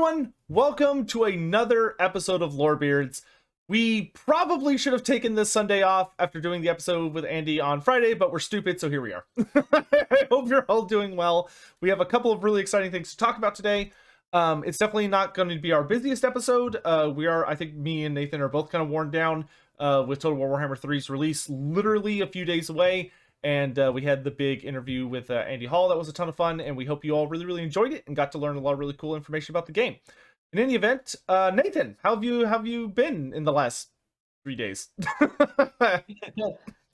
everyone, welcome to another episode of Lorebeards. We probably should have taken this Sunday off after doing the episode with Andy on Friday, but we're stupid, so here we are. I hope you're all doing well. We have a couple of really exciting things to talk about today. It's definitely not going to be our busiest episode. I think me and Nathan are both kind of worn down with Total War Warhammer 3's release literally a few days away. And we had the big interview with Andy Hall. That was a ton of fun, and we hope you all really enjoyed it and got to learn a lot of really cool information about the game. In any event, Nathan, how have you been in the last 3 days?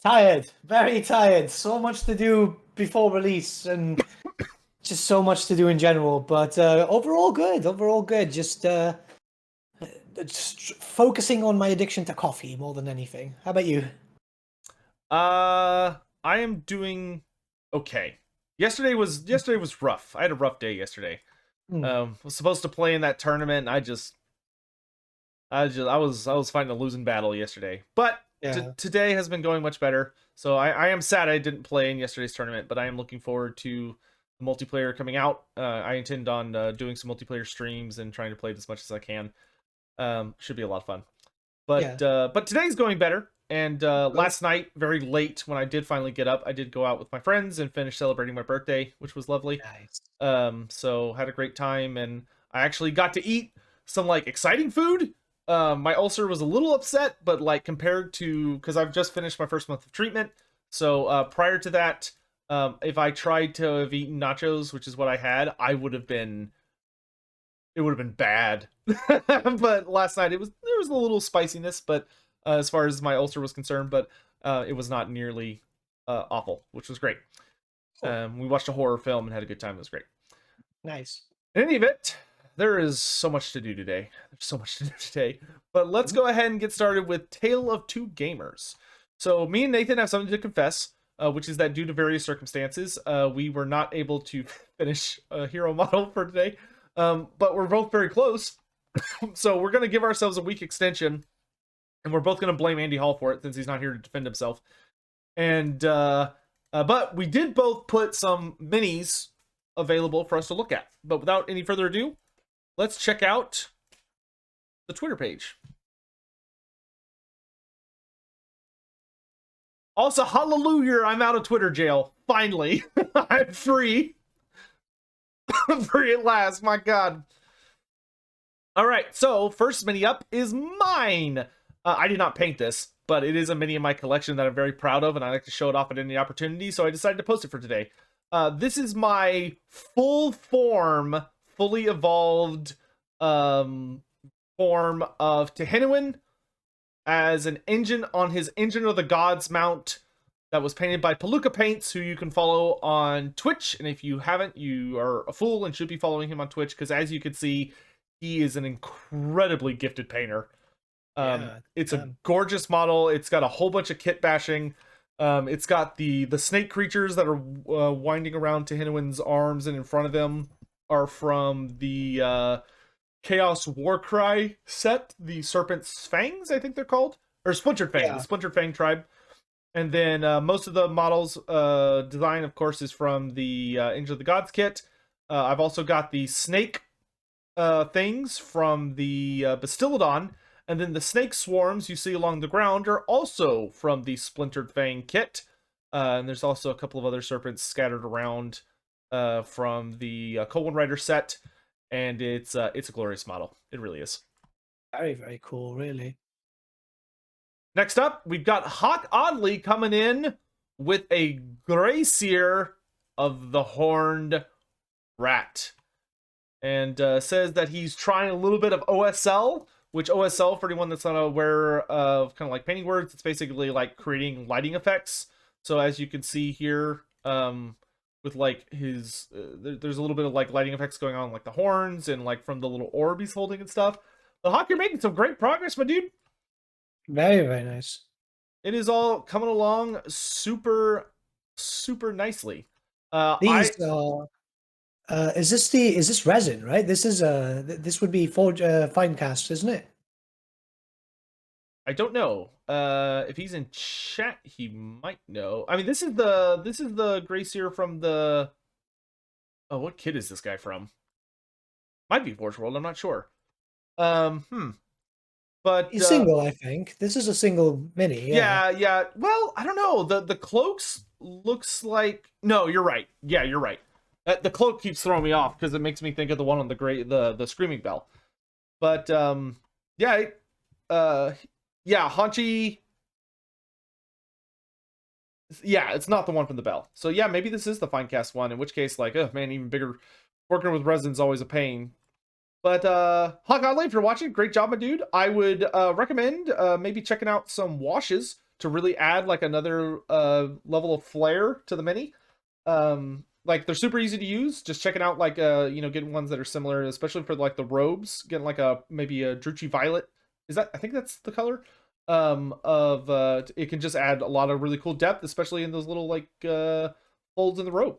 Tired, very tired. So much to do before release, and just so much to do in general. But overall good. Overall good. Just focusing on my addiction to coffee more than anything. How about you? I am doing okay. Yesterday was rough. I had a rough day yesterday. Was supposed to play in that tournament. And I was fighting a losing battle yesterday. But today has been going much better. So I am sad I didn't play in yesterday's tournament, but I am looking forward to the multiplayer coming out. I intend on doing some multiplayer streams and trying to play it as much as I can. Should be a lot of fun. But today's going better. And last night, very late, when I did finally get up, I did go out with my friends and finish celebrating my birthday, which was lovely. Nice. So had a great time, and I actually got to eat some like exciting food. My ulcer was a little upset, but like compared to, because I've just finished my first month of treatment, so prior to that, if I tried to have eaten nachos, which is what I had, it would have been bad. But last night there was a little spiciness, but as far as my ulcer was concerned, but it was not nearly awful, which was great. Cool. We watched a horror film and had a good time. It was great. Nice. In any event, there is so much to do today. There's so much to do today. But let's go ahead and get started with Tale of Two Gamers. So me and Nathan have something to confess, which is that due to various circumstances, we were not able to finish a hero model for today. But we're both very close. So we're going to give ourselves a week extension. And we're both going to blame Andy Hall for it since he's not here to defend himself. And but we did both put some minis available for us to look at. But without any further ado, let's check out the Twitter page. Also, hallelujah, I'm out of Twitter jail. Finally. I'm free. I'm free at last. My God. All right, so first mini up is mine. I did not paint this, but it is a mini in my collection that I'm very proud of, and I like to show it off at any opportunity, so I decided to post it for today. This is my full form, fully evolved form of Tehinuin as an engine on his Engine of the Gods mount that was painted by Palooka Paints, who you can follow on Twitch, and if you haven't, you are a fool and should be following him on Twitch, because as you can see, he is an incredibly gifted painter. It's a gorgeous model. It's got a whole bunch of kit bashing. It's got the snake creatures that are winding around Tehinuin's arms, and in front of them are from the Chaos Warcry set, the Serpent's Fangs, I think they're called, or Splintered Fang, the Splintered Fang tribe. And then most of the models design, of course, is from the Engine of the Gods kit. I've also got the snake things from the Bastillodon. And then the snake swarms you see along the ground are also from the Splintered Fang kit. And there's also a couple of other serpents scattered around from the Colwyn Rider set. And it's a glorious model. It really is. Very, very cool, really. Next up, we've got Hawk Oddly coming in with a Gracier of the Horned Rat. And says that he's trying a little bit of OSL, which OSL, for anyone that's not aware of kind of like painting words, it's basically like creating lighting effects. So as you can see here, with like his, there's a little bit of like lighting effects going on, like the horns and like from the little orb he's holding and stuff. But Hawk, you're making some great progress, my dude. Very, very nice. It is all coming along super, super nicely. These is this resin, right? This is this would be forge fine cast, isn't it? I don't know. If he's in chat, he might know. I mean, this is the Gracier from the. Oh, what kit is this guy from? Might be Forge World, I'm not sure. But He's single, I think. This is a single mini, yeah. yeah. Well, I don't know. The cloaks looks like, no, you're right. Yeah, you're right. The cloak keeps throwing me off because it makes me think of the one on the Screaming Bell. But yeah, yeah, Haunchi. Yeah, it's not the one from the Bell. So yeah, maybe this is the Finecast one. In which case, like, oh man, even bigger. Working with resin's always a pain. But Hawk Godly, if you're watching, great job, my dude. I would recommend maybe checking out some washes to really add like another level of flair to the mini. Like they're super easy to use. Just checking out like getting ones that are similar, especially for like the robes. Getting like maybe a Druchii Violet. I think that's the color. It can just add a lot of really cool depth, especially in those little like folds in the robe.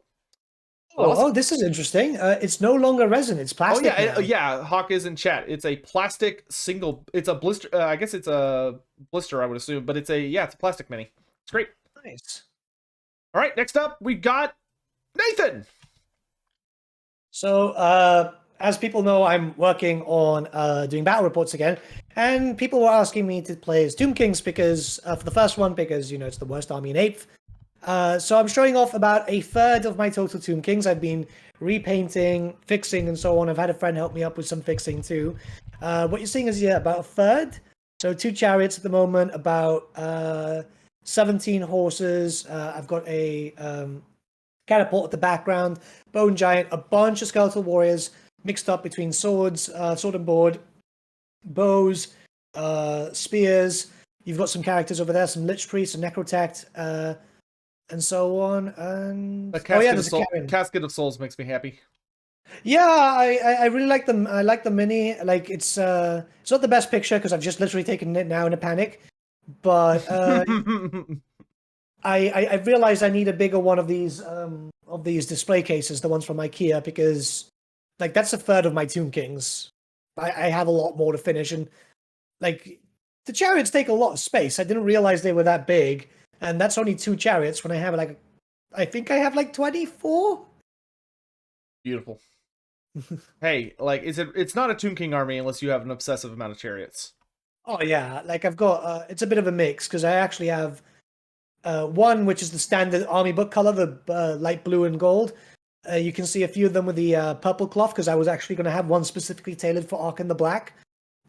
Oh, this is interesting. It's no longer resin; it's plastic now. Yeah. Hawk is in chat. It's a plastic single. It's a blister. I guess it's a blister, I would assume, but it's a plastic mini. It's great. Nice. All right, next up we got Nathan. So, as people know, I'm working on doing battle reports again, and people were asking me to play as Tomb Kings because for the first one, because it's the worst army in 8th. So I'm showing off about a third of my total Tomb Kings. I've been repainting, fixing, and so on. I've had a friend help me up with some fixing too. What you're seeing is about a third. So 2 chariots at the moment, about 17 horses. I've got a catapult at the background, bone giant, a bunch of skeletal warriors mixed up between swords, sword and board, bows, spears. You've got some characters over there, some lich priests, some necrotect, and so on. And Casket of Souls makes me happy. Yeah, I really like them. I like the mini. Like it's not the best picture because I've just literally taken it now in a panic, but I realized I need a bigger one of these display cases, the ones from IKEA, because like that's a third of my Tomb Kings. I have a lot more to finish, and like the chariots take a lot of space. I didn't realize they were that big, and that's only 2 chariots when I have like I think I have like 24. Beautiful. Hey, like it's not a Tomb King army unless you have an obsessive amount of chariots. Oh yeah, like I've got it's a bit of a mix because I actually have one which is the standard army book color, the light blue and gold. You can see a few of them with the purple cloth because I was actually going to have one specifically tailored for Ark in the Black,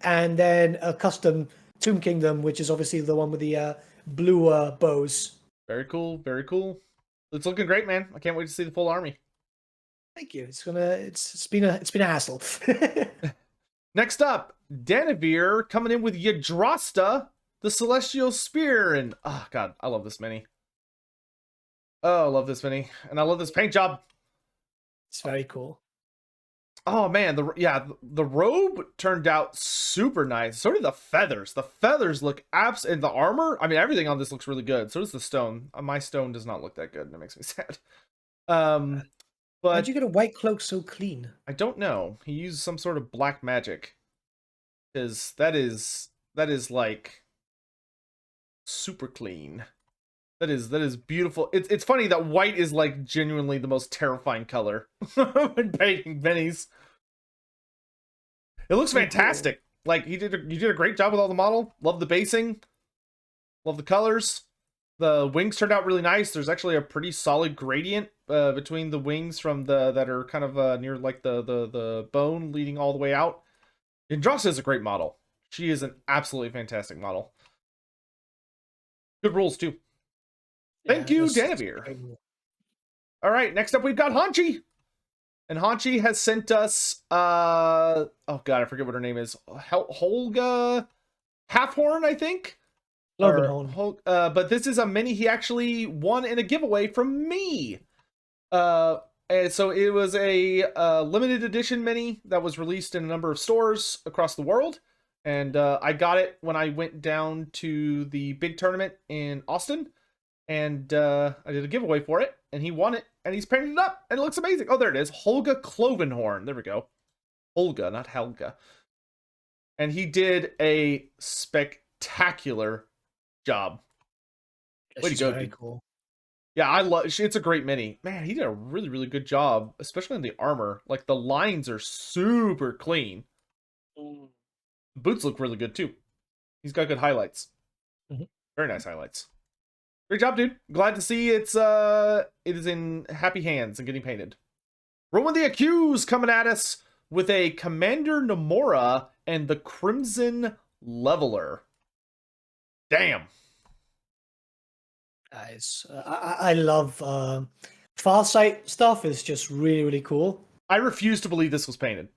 and then a custom Tomb Kingdom, which is obviously the one with the blue bows. Very cool, very cool. It's looking great, man. I can't wait to see the full army. Thank you. It's been a hassle. Next up, Danavir coming in with Yggdrasta, the Celestial Spear, and oh god, I love this mini. Oh, I love this mini, and I love this paint job. It's very cool. Oh man, the robe turned out super nice. So did the feathers. The feathers look and the armor. I mean, everything on this looks really good. So does the stone. My stone does not look that good, and it makes me sad. But how'd you get a white cloak so clean? I don't know. He used some sort of black magic. Because that is like super clean. That is beautiful. It's funny that white is like genuinely the most terrifying color when painting minis. It looks fantastic. Like you did a great job with all the model. Love the basing. Love the colors. The wings turned out really nice. There's actually a pretty solid gradient between the wings from that are kind of near like the bone leading all the way out. Yggdrasta is a great model. She is an absolutely fantastic model. Good rules too. Thank you, Danavir. All right, next up we've got Haunchi. And Haunchi has sent us oh god, I forget what her name is. Holga Halfhorn, I think. But this is a mini he actually won in a giveaway from me. And so it was a limited edition mini that was released in a number of stores across the world. And I got it when I went down to the big tournament in Austin. And I did a giveaway for it. And he won it. And he's painted it up. And it looks amazing. Oh, there it is. Holga Clovenhorn. There we go. Holga, not Helga. And he did a spectacular job. Way to go, dude. Cool. Yeah, I love. It's a great mini. Man, he did a really, really good job, especially in the armor. Like the lines are super clean. Boots look really good too. He's got good highlights. Mhm. Very nice highlights. Great job, dude. Glad to see it is in happy hands and getting painted. Rowan the Accused coming at us with a Commander Nomura and the Crimson Leveler. Damn. Guys, I love Farsight stuff. Is just really, really cool. I refuse to believe this was painted.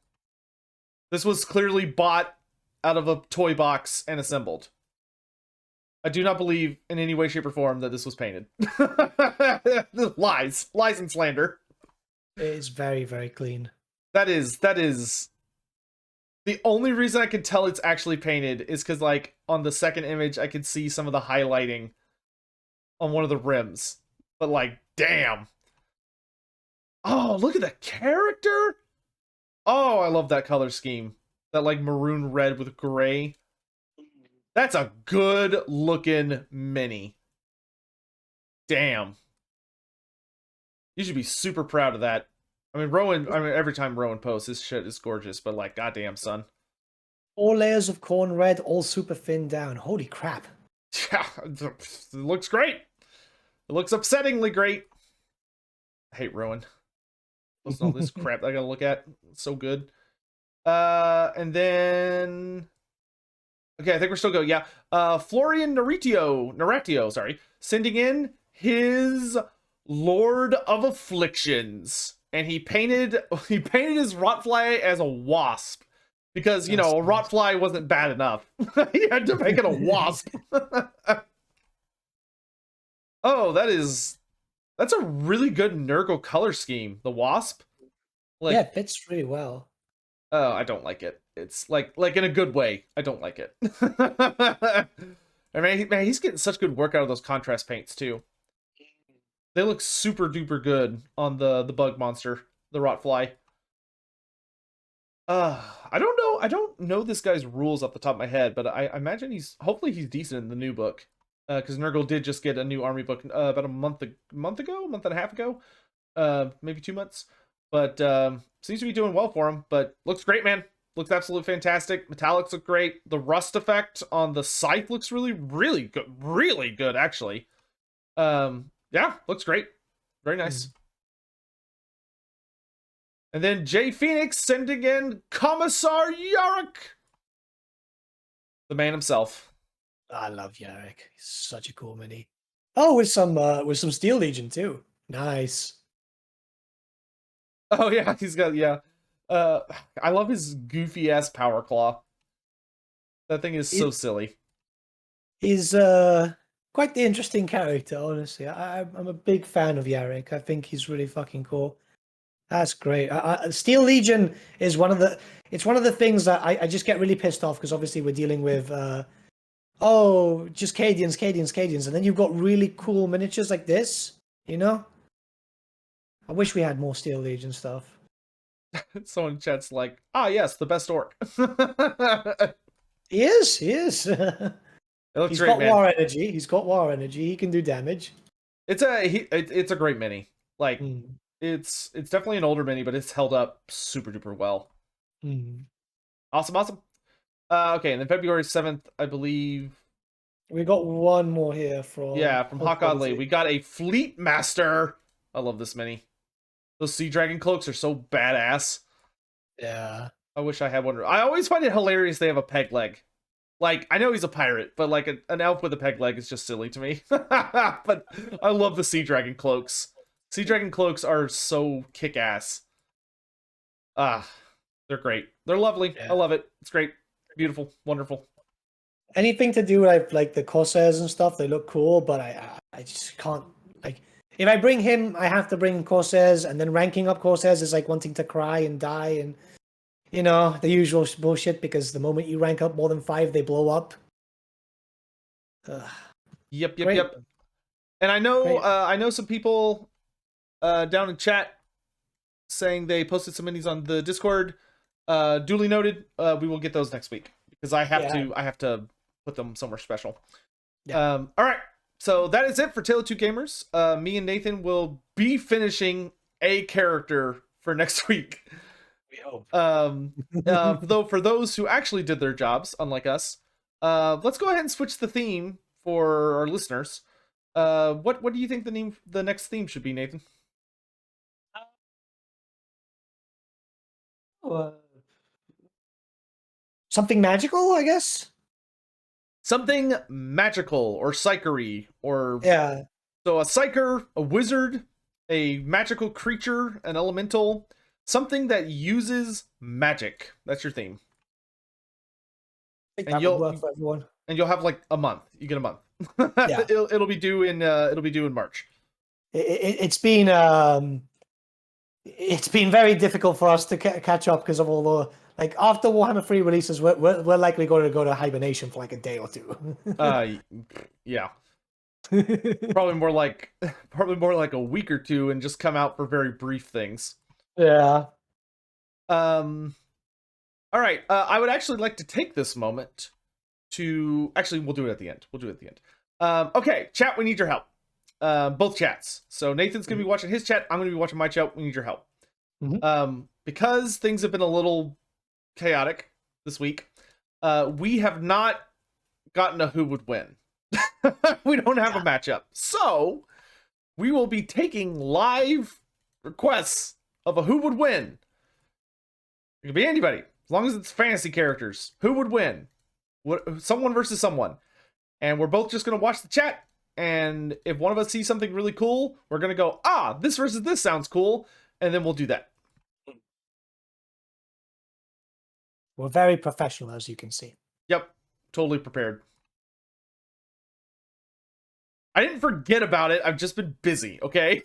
This was clearly bought out of a toy box and assembled. I do not believe in any way, shape, or form that this was painted. Lies and slander. It is very, very clean. That is the only reason I can tell it's actually painted is because, like, on the second image, I could see some of the highlighting on one of the rims. But, like, damn. Oh, look at the character. Oh, I love that color scheme. That, like, maroon red with gray. That's a good looking mini. Damn. You should be super proud of that. I mean, every time Rowan posts, this shit is gorgeous, but like, goddamn, son. 4 layers of corn red, all super thinned down. Holy crap. Yeah, it looks great. It looks upsettingly great. I hate Rowan. Posting all this crap I gotta look at. It's so good. And then... Okay, I think we're still going. Yeah. Florian Naratio, sorry, sending in his Lord of Afflictions. And he painted his Rotfly as a wasp. Because, you know, a Rotfly wasn't bad enough. He had to make it a wasp. Oh, that's a really good Nurgle color scheme. The wasp. Like, yeah, it fits really well. Oh, I don't like it. It's like in a good way. I don't like it. I mean, man, he's getting such good work out of those contrast paints too. They look super duper good on the bug monster, the Rotfly. I don't know this guy's rules off the top of my head, but I imagine hopefully he's decent in the new book. Because Nurgle did just get a new army book about a month and a half ago, maybe 2 months. But seems to be doing well for him. But looks great, man. Looks absolutely fantastic. Metallics look great. The rust effect on the scythe looks really, really good. Really good, actually. Yeah, looks great. Very nice. And then Jay Phoenix sending in Commissar Yarrick. The man himself. I love Yarrick. He's such a cool mini. Oh, with some Steel Legion too. Nice. Oh yeah, he's got I love his goofy ass power claw. That thing is so silly. He's quite the interesting character, honestly. I'm a big fan of Yarrick. I think he's really fucking cool. That's great. Steel Legion is one of the things that I just get really pissed off because obviously we're dealing with just Cadians, and then you've got really cool miniatures like this, you know? I wish we had more Steel Legion stuff. Someone in chat's like, yes, the best orc. He is. He's great, man. War energy. He's got war energy. He can do damage. It's a great mini. Like, it's definitely an older mini, but it's held up super duper well. Awesome. Okay, and then February 7th, I believe. We got one more here from Hawk Godley. We got a Fleet Master. I love this mini. Those Sea Dragon cloaks are so badass. Yeah. I wish I had one. I always find it hilarious they have a peg leg. Like, I know he's a pirate, but like an elf with a peg leg is just silly to me. But I love the Sea Dragon cloaks. Sea Dragon cloaks are so kick-ass. They're great. They're lovely. Yeah. I love it. It's great. Beautiful. Wonderful. Anything to do with like the Corsairs and stuff, they look cool, but I just can't, like, if I bring him, I have to bring Corsairs, and then ranking up Corsairs is like wanting to cry and die, and you know, the usual bullshit, because the moment you rank up more than 5, they blow up. Yep. And I know some people down in chat saying they posted some minis on the Discord. Duly noted. We will get those next week because I have to put them somewhere special. Yeah. All right. So that is it for Tale of Two Gamers. Me and Nathan will be finishing a character for next week. We hope. Though for those who actually did their jobs, unlike us, let's go ahead and switch the theme for our listeners. What do you think the next theme should be, Nathan? Something magical, I guess. Something magical or psychery or Yeah. So a psyker, a wizard, a magical creature, an elemental, something that uses magic. That's your theme. I think And that would work for everyone. And you'll have like a month. You get a month. Yeah. it'll be due in March. It's been very difficult for us to catch up because of all the after Warhammer 3 releases, we're likely going to go to hibernation for like a day or two. Yeah. probably more like a week or two, and just come out for very brief things. Yeah. All right. I would actually like to take this moment to we'll do it at the end. Okay, chat. We need your help. Both chats. So Nathan's gonna be watching his chat. I'm gonna be watching my chat. We need your help. Because things have been a little chaotic this week. We have not gotten a who would win. We don't have a matchup. So we will be taking live requests of a who would win. It could be anybody, as long as it's fantasy characters. Who would win? Someone versus someone. And we're both just going to watch the chat. And if one of us sees something really cool, we're going to go, this versus this sounds cool. And then we'll do that. We're very professional, as you can see. Yep. Totally prepared. I didn't forget about it. I've just been busy, okay?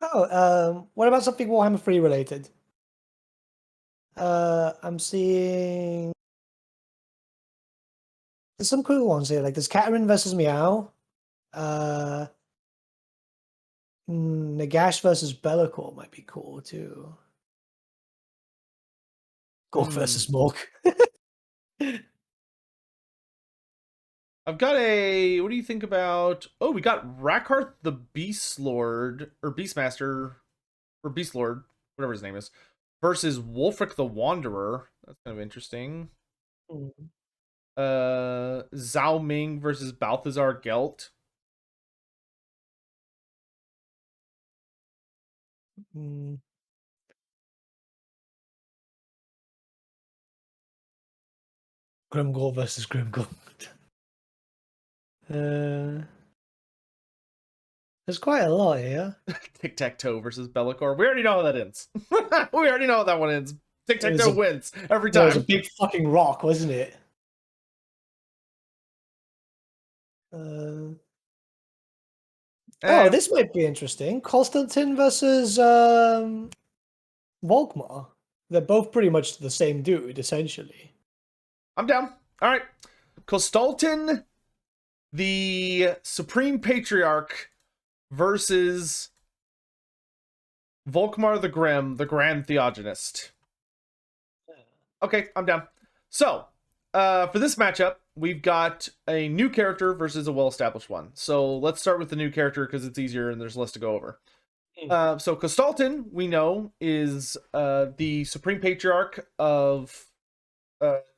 What about something Warhammer 3 related? I'm seeing there's some cool ones here. Like there's Kataryn versus Meow. Nagash versus Be'lakor might be cool too. Gork versus Mork. I've got a... What do you think about... Oh, we got Rakarth the Beast Lord, or Beastmaster, or Beast Lord, whatever his name is, versus Wolfric the Wanderer. That's kind of interesting. Zhao Ming versus Balthazar Gelt. Grimgor versus Grimgor. There's quite a lot here. Tic-tac-toe versus Be'lakor. We already know how that ends. We already know how that one ends. Tic-tac-toe wins every time. It was a big fucking rock, wasn't it? This might be interesting. Constantine versus Volkmar. They're both pretty much the same dude, essentially. I'm down. All right. Constantine, the Supreme Patriarch, versus Volkmar the Grim, the Grand Theogonist. Okay, I'm down. So, for this matchup, we've got a new character versus a well-established one. So let's start with the new character because it's easier and there's less to go over. So Constantine, we know, is the Supreme Patriarch of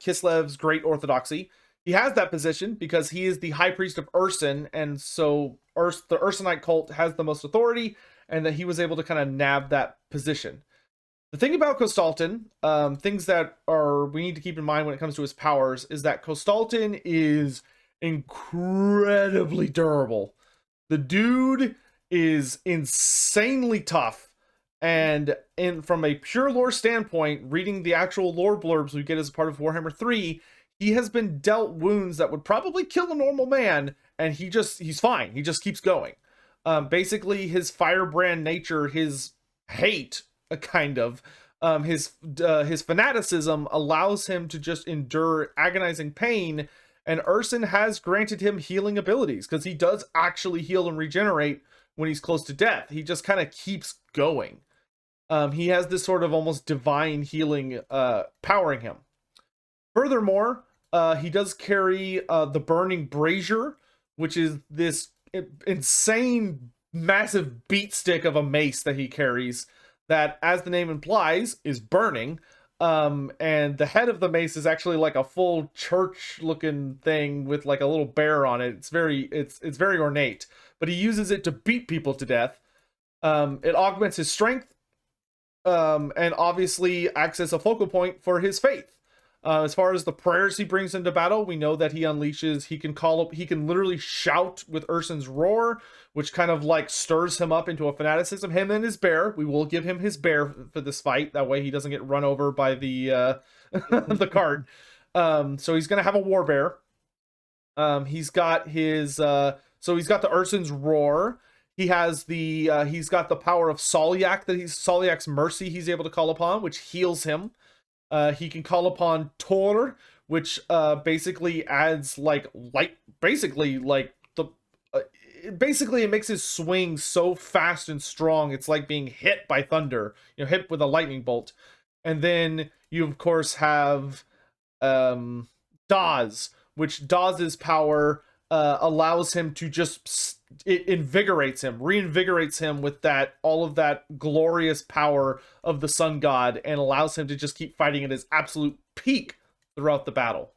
Kislev's Great Orthodoxy. He has that position because he is the High Priest of Ursun, and so the Ursunite cult has the most authority, and that he was able to kind of nab that position. The thing about Constantine, things that we need to keep in mind when it comes to his powers, is that Constantine is incredibly durable. The dude is insanely tough, and from a pure lore standpoint, reading the actual lore blurbs we get as part of Warhammer 3, he has been dealt wounds that would probably kill a normal man, and he's fine. He just keeps going. Basically, his firebrand nature, his hate, kind of, his fanaticism allows him to just endure agonizing pain, and Ursun has granted him healing abilities, because he does actually heal and regenerate when he's close to death. He just kind of keeps going. He has this sort of almost divine healing powering him. Furthermore, He does carry the Burning Brazier, which is this insane, massive beat stick of a mace that he carries that, as the name implies, is burning. And the head of the mace is actually like a full church-looking thing with like a little bear on it. It's very ornate, but he uses it to beat people to death. It augments his strength, and obviously acts as a focal point for his faith. As far as the prayers he brings into battle, we know that he unleashes, he can literally shout with Urson's roar, which kind of like stirs him up into a fanaticism. Him and his bear, we will give him his bear for this fight. That way he doesn't get run over by the the cart. So he's gonna have a war bear. He's got his so he's got the Urson's roar. He has the he's got the power of Soliak's mercy he's able to call upon, which heals him. He can call upon Tor, which basically adds basically it makes his swing so fast and strong. It's like being hit by thunder, hit with a lightning bolt. And then you of course have Daz, which Daz's power allows him to it reinvigorates him with all of that glorious power of the sun god, and allows him to just keep fighting at his absolute peak throughout the battle.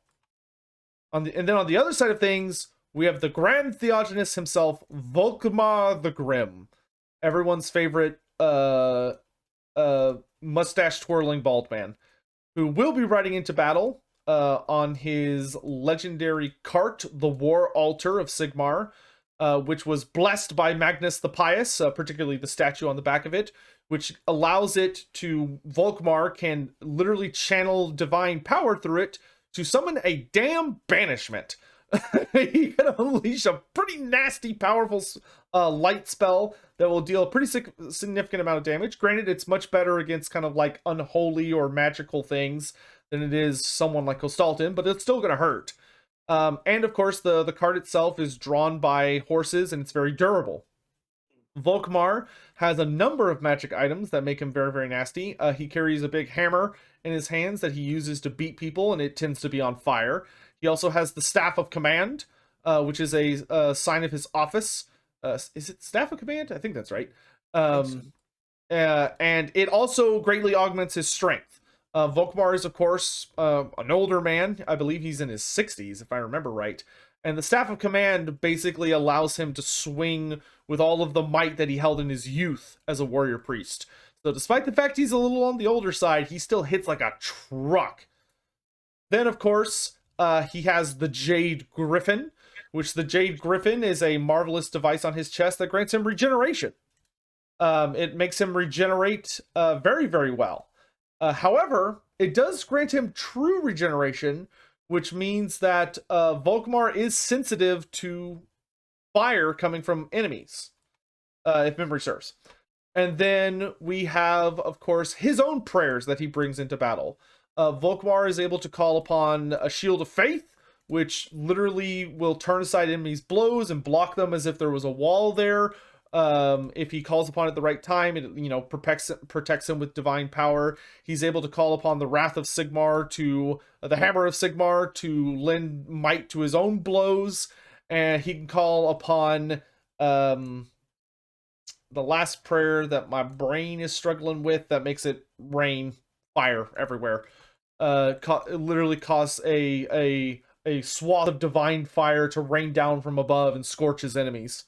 And then on the other side of things, we have the Grand Theogenes himself, Volkmar the Grim, everyone's favorite mustache twirling bald man, who will be riding into battle on his legendary cart, the War Altar of Sigmar, which was blessed by Magnus the Pious, particularly the statue on the back of it, which allows it to, Volkmar can literally channel divine power through it to summon a damn banishment. He can unleash a pretty nasty, powerful light spell that will deal a pretty significant amount of damage. Granted, it's much better against kind of like unholy or magical things than it is someone like Kostaltin, but it's still going to hurt. And of course, the cart itself is drawn by horses, and it's very durable. Volkmar has a number of magic items that make him very, very nasty. He carries a big hammer in his hands that he uses to beat people, and it tends to be on fire. He also has the Staff of Command, which is a sign of his office. Is it Staff of Command? I think that's right. And it also greatly augments his strength. Volkmar is, of course, an older man. I believe he's in his 60s, if I remember right. And the Staff of Command basically allows him to swing with all of the might that he held in his youth as a warrior priest. So despite the fact he's a little on the older side, he still hits like a truck. Then, of course, he has the Jade Griffin, which the Jade Griffin is a marvelous device on his chest that grants him regeneration. It makes him regenerate very, very well. However, it does grant him true regeneration, which means that Volkmar is sensitive to fire coming from enemies, if memory serves. And then we have, of course, his own prayers that he brings into battle. Volkmar is able to call upon a Shield of Faith, which literally will turn aside enemies' blows and block them as if there was a wall there. If he calls upon it at the right time, it protects him with divine power. He's able to call upon the Wrath of Sigmar the Hammer of Sigmar to lend might to his own blows, and he can call upon the last prayer that my brain is struggling with that makes it rain fire everywhere. Literally cause a swath of divine fire to rain down from above and scorch his enemies.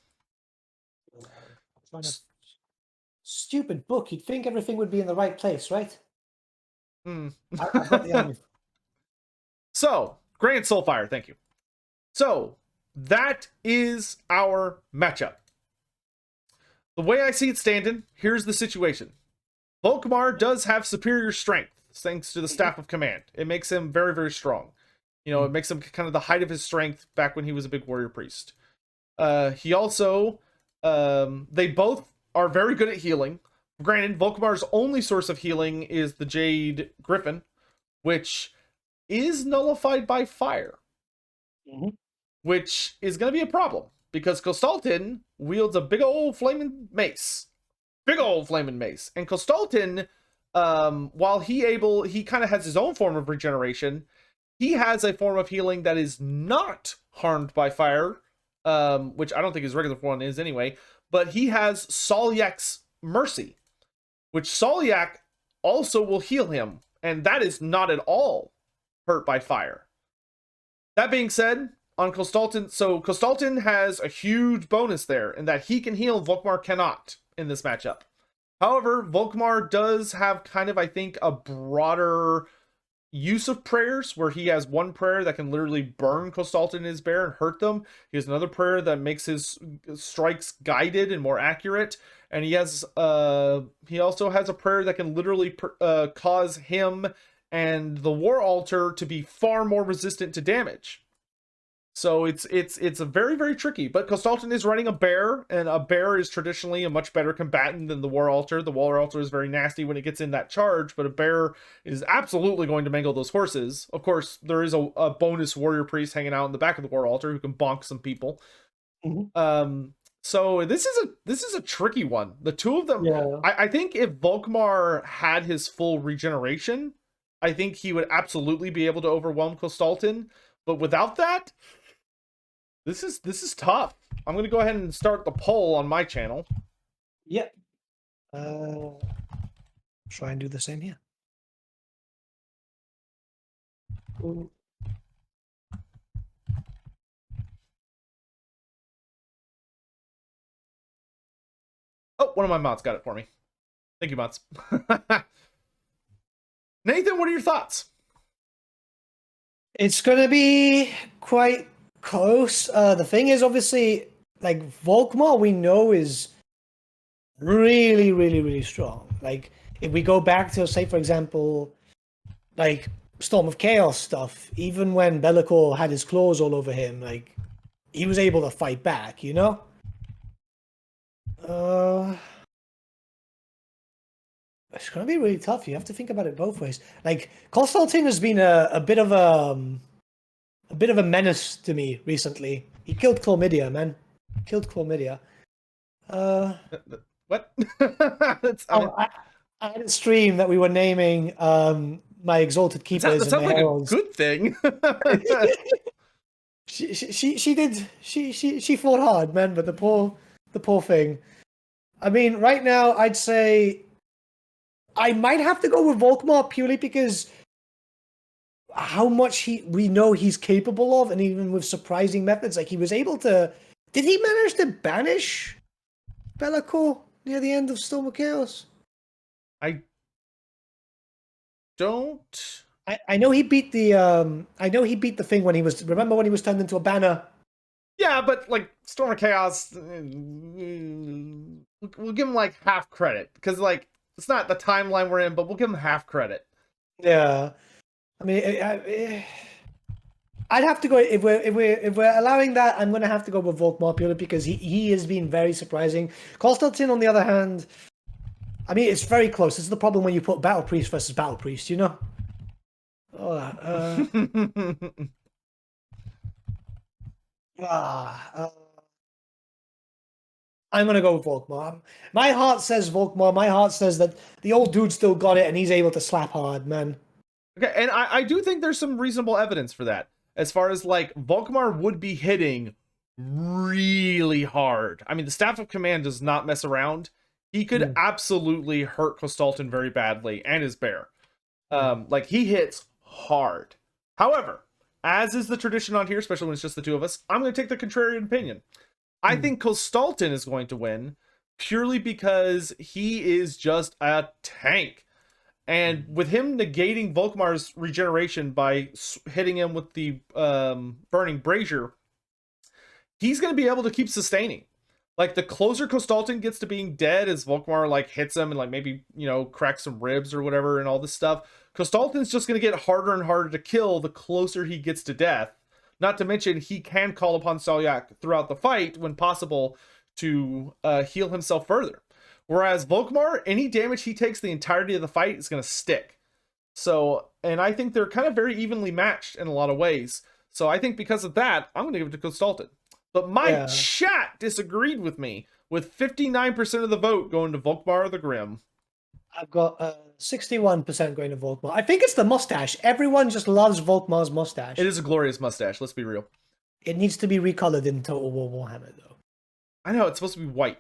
Stupid book. You'd think everything would be in the right place, right? Mm. I've got the army. So, Grand Soulfire, thank you. So, that is our matchup. The way I see it standing, here's the situation. Volkmar does have superior strength, thanks to the Staff of Command. It makes him very, very strong. It makes him kind of the height of his strength back when he was a big warrior priest. He also... they both are very good at healing. Granted, Volkmar's only source of healing is the Jade Griffin, which is nullified by fire. Mm-hmm. Which is going to be a problem, because Kostaltin wields a big old flaming mace. Big old flaming mace. And Kostaltin, while he kind of has his own form of regeneration, he has a form of healing that is not harmed by fire, which I don't think his regular one is anyway, but he has Solyak's Mercy, which Solyak also will heal him, and that is not at all hurt by fire. That being said, on Kostaltin, so Kostaltin has a huge bonus there in that he can heal, Volkmar cannot in this matchup. However, Volkmar does have kind of, I think, a broader use of prayers, where he has one prayer that can literally burn Kostaltin and his bear and hurt them. He has another prayer that makes his strikes guided and more accurate. And he also has a prayer that can literally cause him and the War Altar to be far more resistant to damage. So it's a very, very tricky. But Kostaltin is running a bear, and a bear is traditionally a much better combatant than the War Altar. The War Altar is very nasty when it gets in that charge, but a bear is absolutely going to mangle those horses. Of course, there is a bonus warrior priest hanging out in the back of the War Altar who can bonk some people. Mm-hmm. So this is a tricky one. The two of them, Yeah. I think if Volkmar had his full regeneration, I think he would absolutely be able to overwhelm Kostaltin. But without that, this is tough. I'm going to go ahead and start the poll on my channel. Yep. Try and do the same here. Ooh. Oh, one of my mods got it for me. Thank you, mods. Nathan, what are your thoughts? It's going to be quite close. The thing is, obviously, like, Volkmar, we know, is really, really, really strong. Like, if we go back to, say, for example, like, Storm of Chaos stuff, even when Bellicor had his claws all over him, like, he was able to fight back, you know? It's going to be really tough. You have to think about it both ways. Like, Kostaltin has been a bit of a menace to me recently. He killed Chlamydia, man. Killed Chlamydia. What? I had a stream that we were naming my Exalted Keepers. That sounds like Heralds. a good thing. She fought hard, man, but the poor thing. I mean, right now I'd say I might have to go with Volkmar purely because how much we know he's capable of, and even with surprising methods, like he was able to. Did he manage to banish Bellicor near the end of Storm of Chaos? I don't. I know he beat the thing when he was. Remember when he was turned into a banner? Yeah, but like Storm of Chaos, we'll give him like half credit because like it's not the timeline we're in, but we'll give him half credit. Yeah, I mean, I'd have to go if we're allowing that. I'm going to have to go with Volkmar purely because he has been very surprising. Kostaltin, on the other hand, I mean, it's very close. This is the problem when you put Battle Priest versus Battle Priest, you know. I'm gonna go with Volkmar. My heart says Volkmar. My heart says that the old dude still got it, and he's able to slap hard, man. Okay, and I do think there's some reasonable evidence for that. As far as like Volkmar would be hitting really hard. I mean, the Staff of Command does not mess around. He could absolutely hurt Kostaltin very badly and his bear. Like he hits hard. However, as is the tradition on here, especially when it's just the two of us, I'm going to take the contrarian opinion. I think Kostaltin is going to win purely because he is just a tank. And with him negating Volkmar's regeneration by hitting him with the Burning Brazier, he's going to be able to keep sustaining. Like, the closer Kostaltin gets to being dead as Volkmar, like, hits him and, like, maybe, you know, cracks some ribs or whatever and all this stuff, Kostaltin's just going to get harder and harder to kill the closer he gets to death. Not to mention, he can call upon Solyak throughout the fight, when possible, to heal himself further. Whereas Volkmar, any damage he takes the entirety of the fight is going to stick. So, and I think they're kind of very evenly matched in a lot of ways. So I think because of that, I'm going to give it to Kostaltin. But my chat disagreed with me, with 59% of the vote going to Volkmar the Grim. I've got 61% going to Volkmar. I think it's the mustache. Everyone just loves Volkmar's mustache. It is a glorious mustache, let's be real. It needs to be recolored in Total War Warhammer, though. I know, it's supposed to be white.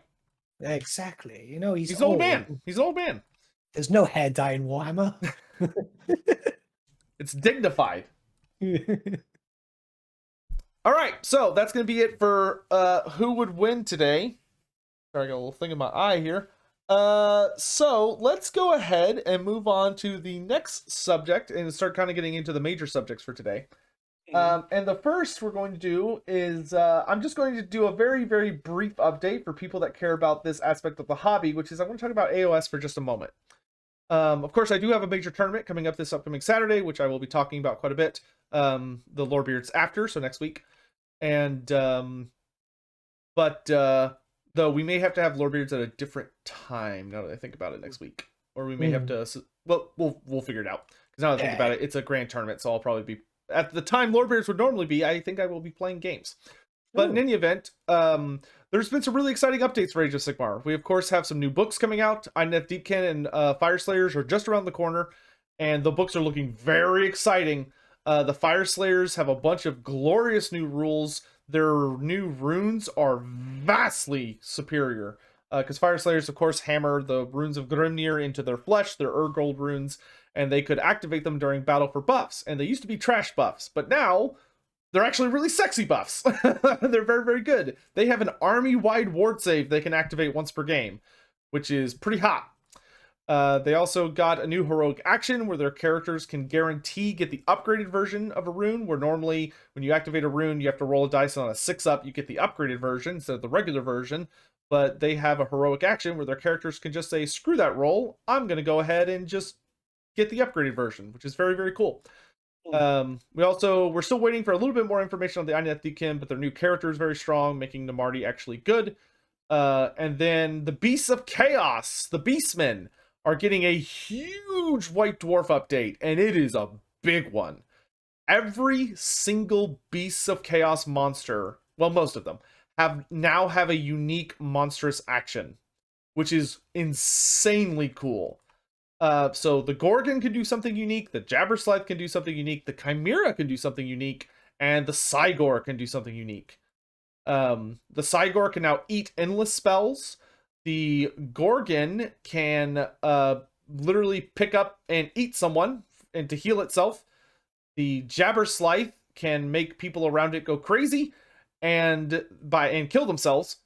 Exactly. You know, he's He's an old man. He's an old man. There's no hair dye in Warhammer. It's dignified. All right, so that's going to be it for who would win today. Sorry, I got a little thing in my eye here. So let's go ahead and move on to the next subject and start kind of getting into the major subjects for today. And the first we're going to do is I'm just going to do a very, very brief update for people that care about this aspect of the hobby, which is I'm going to talk about AOS for just a moment. Of course, I do have a major tournament coming up this upcoming Saturday, which I will be talking about quite a bit. The Lorebeards after, so next week. And though we may have to have Lorebeards at a different time now that I think about it next week, or we may have to. Well, we'll figure it out because now that I think about it, it's a grand tournament, so I'll probably be at the time Lorebeards would normally be. I think I will be playing games, but in any event, there's been some really exciting updates for Age of Sigmar. We of course have some new books coming out. INF Deepkin and Fire Slayers are just around the corner, and the books are looking very exciting. The Fire Slayers have a bunch of glorious new rules. Their new runes are vastly superior. Because Fire Slayers, of course, hammer the runes of Grimnir into their flesh, their Urgold runes, and they could activate them during battle for buffs. And they used to be trash buffs, but now they're actually really sexy buffs. They're very, very good. They have an army-wide ward save they can activate once per game, which is pretty hot. They also got a new heroic action where their characters can guarantee get the upgraded version of a rune, where normally when you activate a rune, you have to roll a dice, and on a 6-up, you get the upgraded version instead of the regular version. But they have a heroic action where their characters can just say, screw that roll, I'm going to go ahead and just get the upgraded version, which is very, very cool. We're still waiting for a little bit more information on the INF Deepkin, but their new character is very strong, making Namarti actually good. And then the Beasts of Chaos, the Beastmen, are getting a huge White Dwarf update, and it is a big one. Every single Beasts of Chaos monster, well, most of them, now have a unique monstrous action, which is insanely cool. So the Gorgon can do something unique, the Jabberslythe can do something unique, the Chimera can do something unique, and the Cygor can do something unique. The Cygor can now eat endless spells. The Gorgon can literally pick up and eat someone and to heal itself. The Jabberslythe can make people around it go crazy and kill themselves.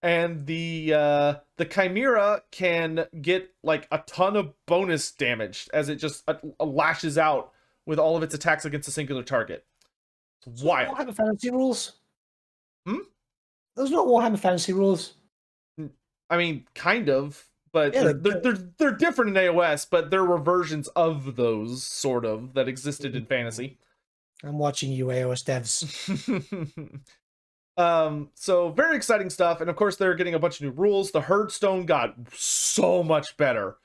And the Chimera can get like a ton of bonus damage as it just lashes out with all of its attacks against a singular target. It's wild. Warhammer Fantasy rules? Those are not Warhammer Fantasy rules. I mean, kind of, but Yeah, they're different in AOS, but there were versions of those, sort of, that existed in fantasy. I'm watching you, AOS devs. So very exciting stuff, and of course they're getting a bunch of new rules. The Herdstone got so much better.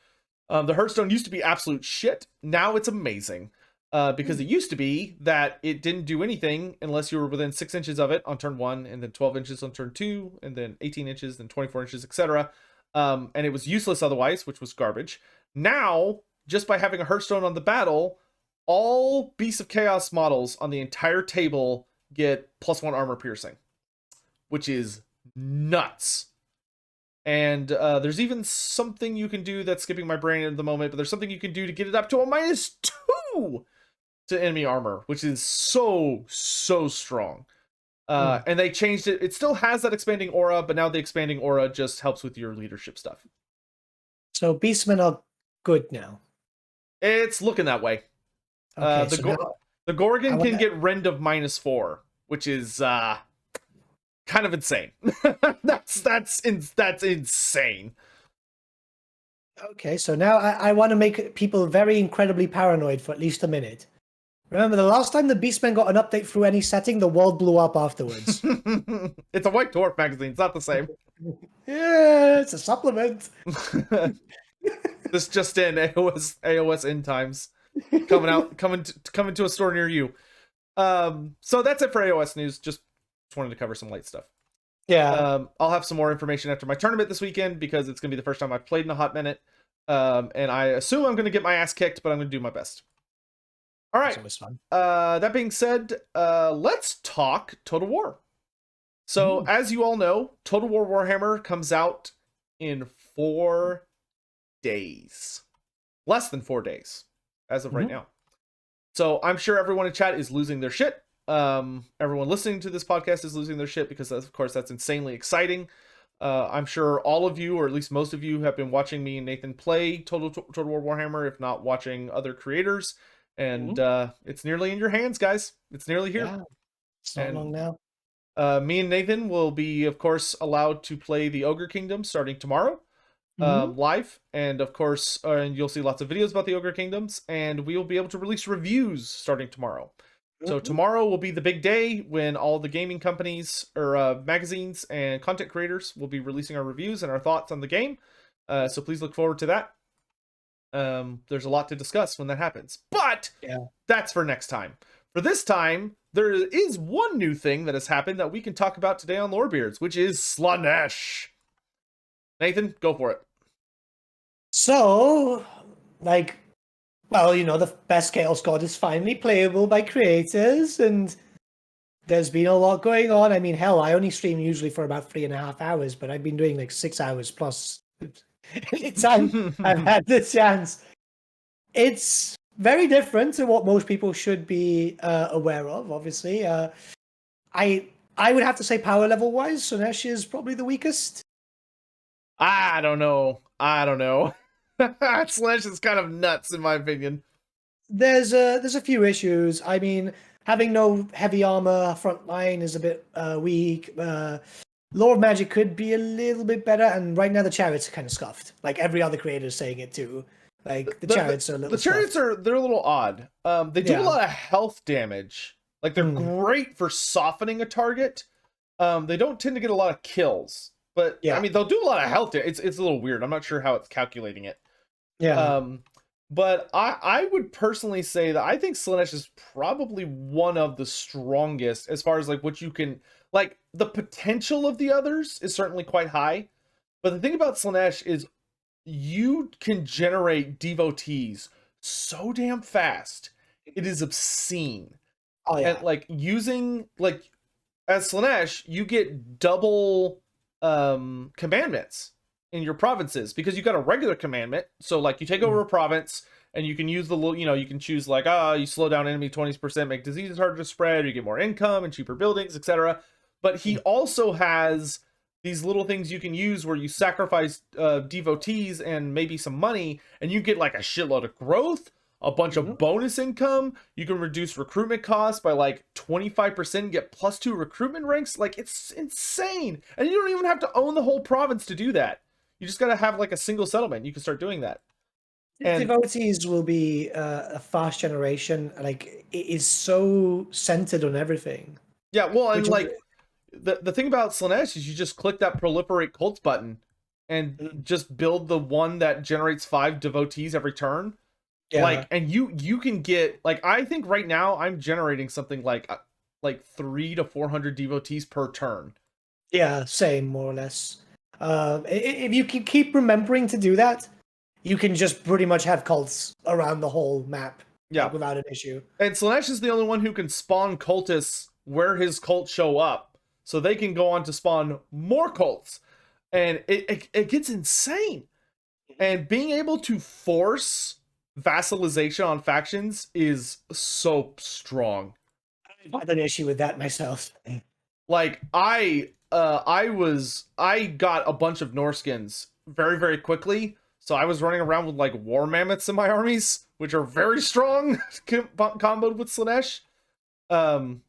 The Herdstone used to be absolute shit. Now it's amazing. Because it used to be that it didn't do anything unless you were within 6 inches of it on turn 1, and then 12 inches on turn 2, and then 18 inches, then 24 inches, etc. And it was useless otherwise, which was garbage. Now, just by having a Hearthstone on the battle, all Beasts of Chaos models on the entire table get +1 armor piercing, which is nuts. And there's even something you can do that's skipping my brain at the moment, but there's something you can do to get it up to a -2 to enemy armor, which is so strong. And they changed it. It still has that expanding aura, but now the expanding aura just helps with your leadership stuff. So Beastmen are good now. It's looking that way. Okay, the Gorgon can get rend of -4, which is kind of insane. that's insane. Okay, so now I want to make people very incredibly paranoid for at least a minute. Remember, the last time the Beastmen got an update through any setting, the world blew up afterwards. It's a White Dwarf magazine. It's not the same. Yeah, it's a supplement. This just in, AOS end times coming to a store near you. So that's it for AOS news. Just wanted to cover some light stuff. Yeah. I'll have some more information after my tournament this weekend because it's gonna be the first time I've played in a hot minute. And I assume I'm going to get my ass kicked, but I'm going to do my best. All right. That's always fun. That being said, let's talk Total War. So, as you all know, Total War Warhammer comes out in 4 days. Less than 4 days, as of right now. So, I'm sure everyone in chat is losing their shit. Everyone listening to this podcast is losing their shit because, of course, that's insanely exciting. I'm sure all of you, or at least most of you, have been watching me and Nathan play Total War Warhammer, if not watching other creators. And it's nearly in your hands, guys. It's nearly here. Yeah, it's not long now. Me and Nathan will be, of course, allowed to play the Ogre Kingdom starting tomorrow, live. And, of course, and you'll see lots of videos about the Ogre Kingdoms. And we will be able to release reviews starting tomorrow. So tomorrow will be the big day when all the gaming companies or magazines and content creators will be releasing our reviews and our thoughts on the game. So please look forward to that. There's a lot to discuss when that happens, but that's for next time. For this time, there is one new thing that has happened that we can talk about today on Lorebeards, which is Slaanesh. Nathan, go for it. So, like, well, you know, the best Chaos God is finally playable by creators, and there's been a lot going on. I mean, hell, I only stream usually for about 3.5 hours, but I've been doing like 6 hours plus anytime I've had the chance. It's very different to what most people should be aware of, obviously. I would have to say power level wise, Slaanesh is probably the weakest. I don't know. Slaanesh is kind of nuts in my opinion. There's a few issues. I mean, having no heavy armor front line is a bit weak. Law of Magic could be a little bit better, and right now the chariots are kind of scuffed. Like every other creator is saying it too. Like the chariots are a little. The chariots they're a little odd. They do a lot of health damage. Like they're great for softening a target. They don't tend to get a lot of kills, but I mean they'll do a lot of health. It's a little weird. I'm not sure how it's calculating it. Yeah. But I would personally say that I think Slaanesh is probably one of the strongest as far as like what you can, like the potential of the others is certainly quite high. But the thing about Slaanesh is you can generate devotees so damn fast. It is obscene. Oh yeah. And like using like as Slaanesh, you get double commandments in your provinces because you got a regular commandment. So like you take over a province and you can use the little, you can choose like, you slow down enemy 20%, make diseases harder to spread, or you get more income and cheaper buildings, etc. But he also has these little things you can use where you sacrifice devotees and maybe some money, and you get like a shitload of growth, a bunch of bonus income. You can reduce recruitment costs by like 25%, get +2 recruitment ranks. Like it's insane. And you don't even have to own the whole province to do that. You just got to have like a single settlement. You can start doing that. And devotees will be a fast generation. Like it is so centered on everything. Yeah, well, and like the thing about Slaanesh is you just click that proliferate cults button and just build the one that generates 5 devotees every turn. Yeah. Like, and you can get like, I think right now I'm generating something like 300 to 400 devotees per turn. Yeah, same more or less. If you can keep remembering to do that, you can just pretty much have cults around the whole map. Yeah, like, without an issue. And Slaanesh is the only one who can spawn cultists where his cults show up, so they can go on to spawn more cults, and it gets insane. And being able to force vassalization on factions is so strong. I've had an issue with that myself. Like I got a bunch of Norskins very, very quickly. So I was running around with like war mammoths in my armies, which are very strong comboed with Slaanesh. And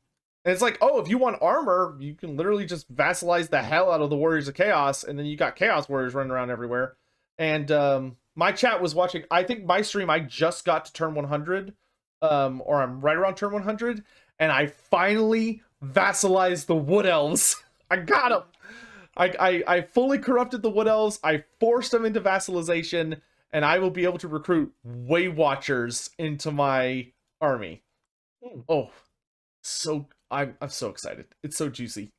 it's like, oh, if you want armor, you can literally just vassalize the hell out of the Warriors of Chaos, and then you got Chaos Warriors running around everywhere. And my chat was watching, I think my stream, I just got to turn 100, or I'm right around turn 100, and I finally vassalized the Wood Elves. I got them. I fully corrupted the Wood Elves. I forced them into vassalization, and I will be able to recruit Way Watchers into my army. Oh, so I'm so excited. It's so juicy.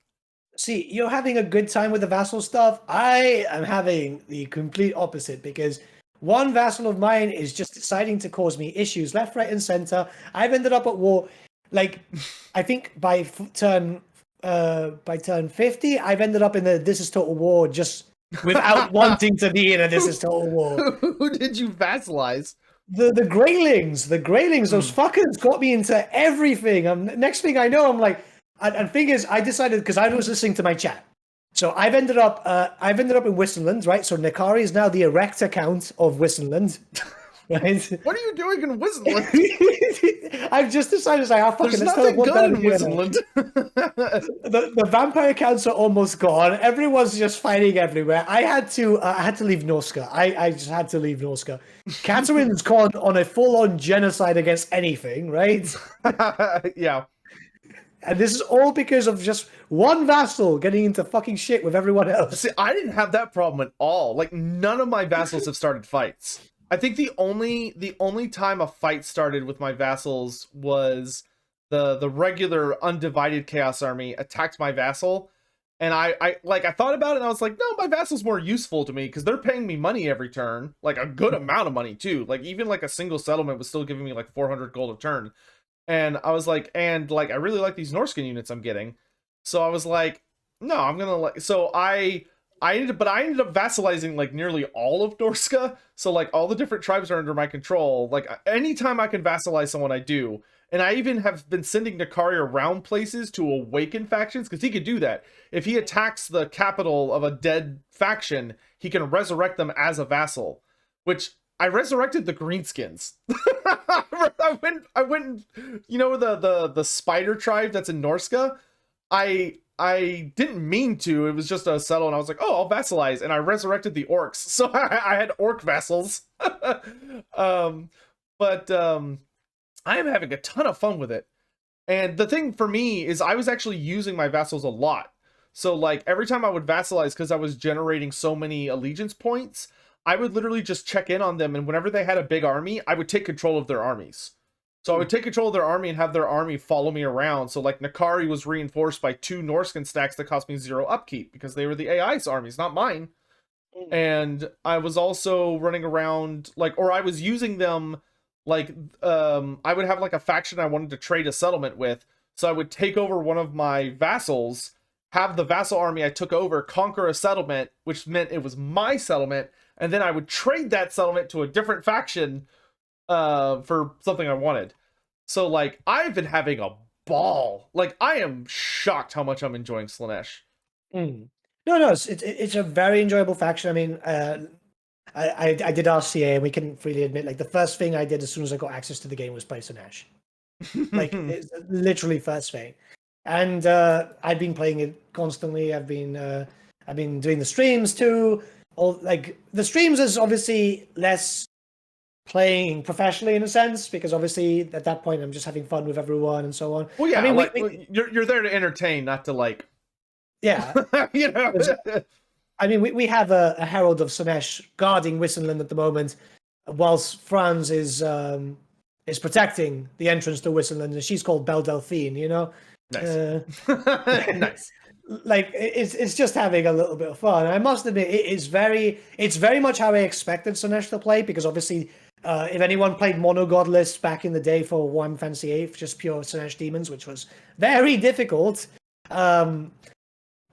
See, you're having a good time with the vassal stuff. I am having the complete opposite, because one vassal of mine is just deciding to cause me issues left, right, and center. I've ended up at war. Like, I think by turn 50, I've ended up in the This Is Total War just without wanting to be in a This Is Total War. Who did you vassalize? The Greylings, those fuckers got me into everything. Next thing I know, I'm like, and thing is, I decided because I was listening to my chat. So I've ended up in Wissenland, right? So Nakari is now the erect account of Wissenland, right? What are you doing in Wissenland? I've just decided, like, oh, fuck There's it, let's nothing good in here. Wissenland. The vampire accounts are almost gone. Everyone's just fighting everywhere. I had to leave Norska. I just had to leave Norska. Catherine's gone on a full-on genocide against anything, right? Yeah. And this is all because of just one vassal getting into fucking shit with everyone else. See, I didn't have that problem at all. Like, none of my vassals have started fights. I think the only time a fight started with my vassals was the regular undivided Chaos Army attacked my vassal, and I thought about it and I was like, no, my vassal's more useful to me because they're paying me money every turn, like a good amount of money too. Like even like a single settlement was still giving me like 400 gold a turn. And I was like, and like, I really like these Norscan units I'm getting. So I was like, no, I'm gonna like, so I ended up vassalizing like nearly all of Norska. So like all the different tribes are under my control. Like anytime I can vassalize someone, I do. And I even have been sending Nakari around places to awaken factions because he could do that. If he attacks the capital of a dead faction, he can resurrect them as a vassal, which I resurrected the Greenskins. I went, you know, the spider tribe that's in Norska. I didn't mean to. It was just a settle, and I was like, oh, I'll vassalize, and I resurrected the orcs. So I had orc vassals. I am having a ton of fun with it. And the thing for me is I was actually using my vassals a lot. So like every time I would vassalize, because I was generating so many allegiance points, I would literally just check in on them, and whenever they had a big army, I would take control of their armies. So I would take control of their army and have their army follow me around. So like Nakari was reinforced by 2 Norscan stacks that cost me 0 upkeep because they were the AI's armies, not mine. And I was also running around like, or I was using them like, I would have like a faction I wanted to trade a settlement with. So I would take over one of my vassals, have the vassal army I took over conquer a settlement, which meant it was my settlement. And then I would trade that settlement to a different faction for something I wanted. So like I've been having a ball. Like I am shocked how much I'm enjoying Slaanesh. No, it's a very enjoyable faction. I mean, I did RCA, and we couldn't freely admit, like, the first thing I did as soon as I got access to the game was play Slaanesh. Like, it's literally first thing. And I've been playing it constantly. I've been doing the streams too. All like the streams is obviously less playing professionally in a sense, because obviously at that point I'm just having fun with everyone and so on. Well, yeah, I mean, like, you're there to entertain, not to like. Yeah, you know. I mean, we have a Herald of Slaanesh guarding Wissenland at the moment, whilst Franz is protecting the entrance to Wissenland, and she's called Belle Delphine. You know, nice. Nice. Like it's just having a little bit of fun. I must admit, it's very much how I expected Slaanesh to play, because obviously, if anyone played Mono God lists back in the day for Warhammer Fantasy VIII, just pure Slaanesh demons, which was very difficult.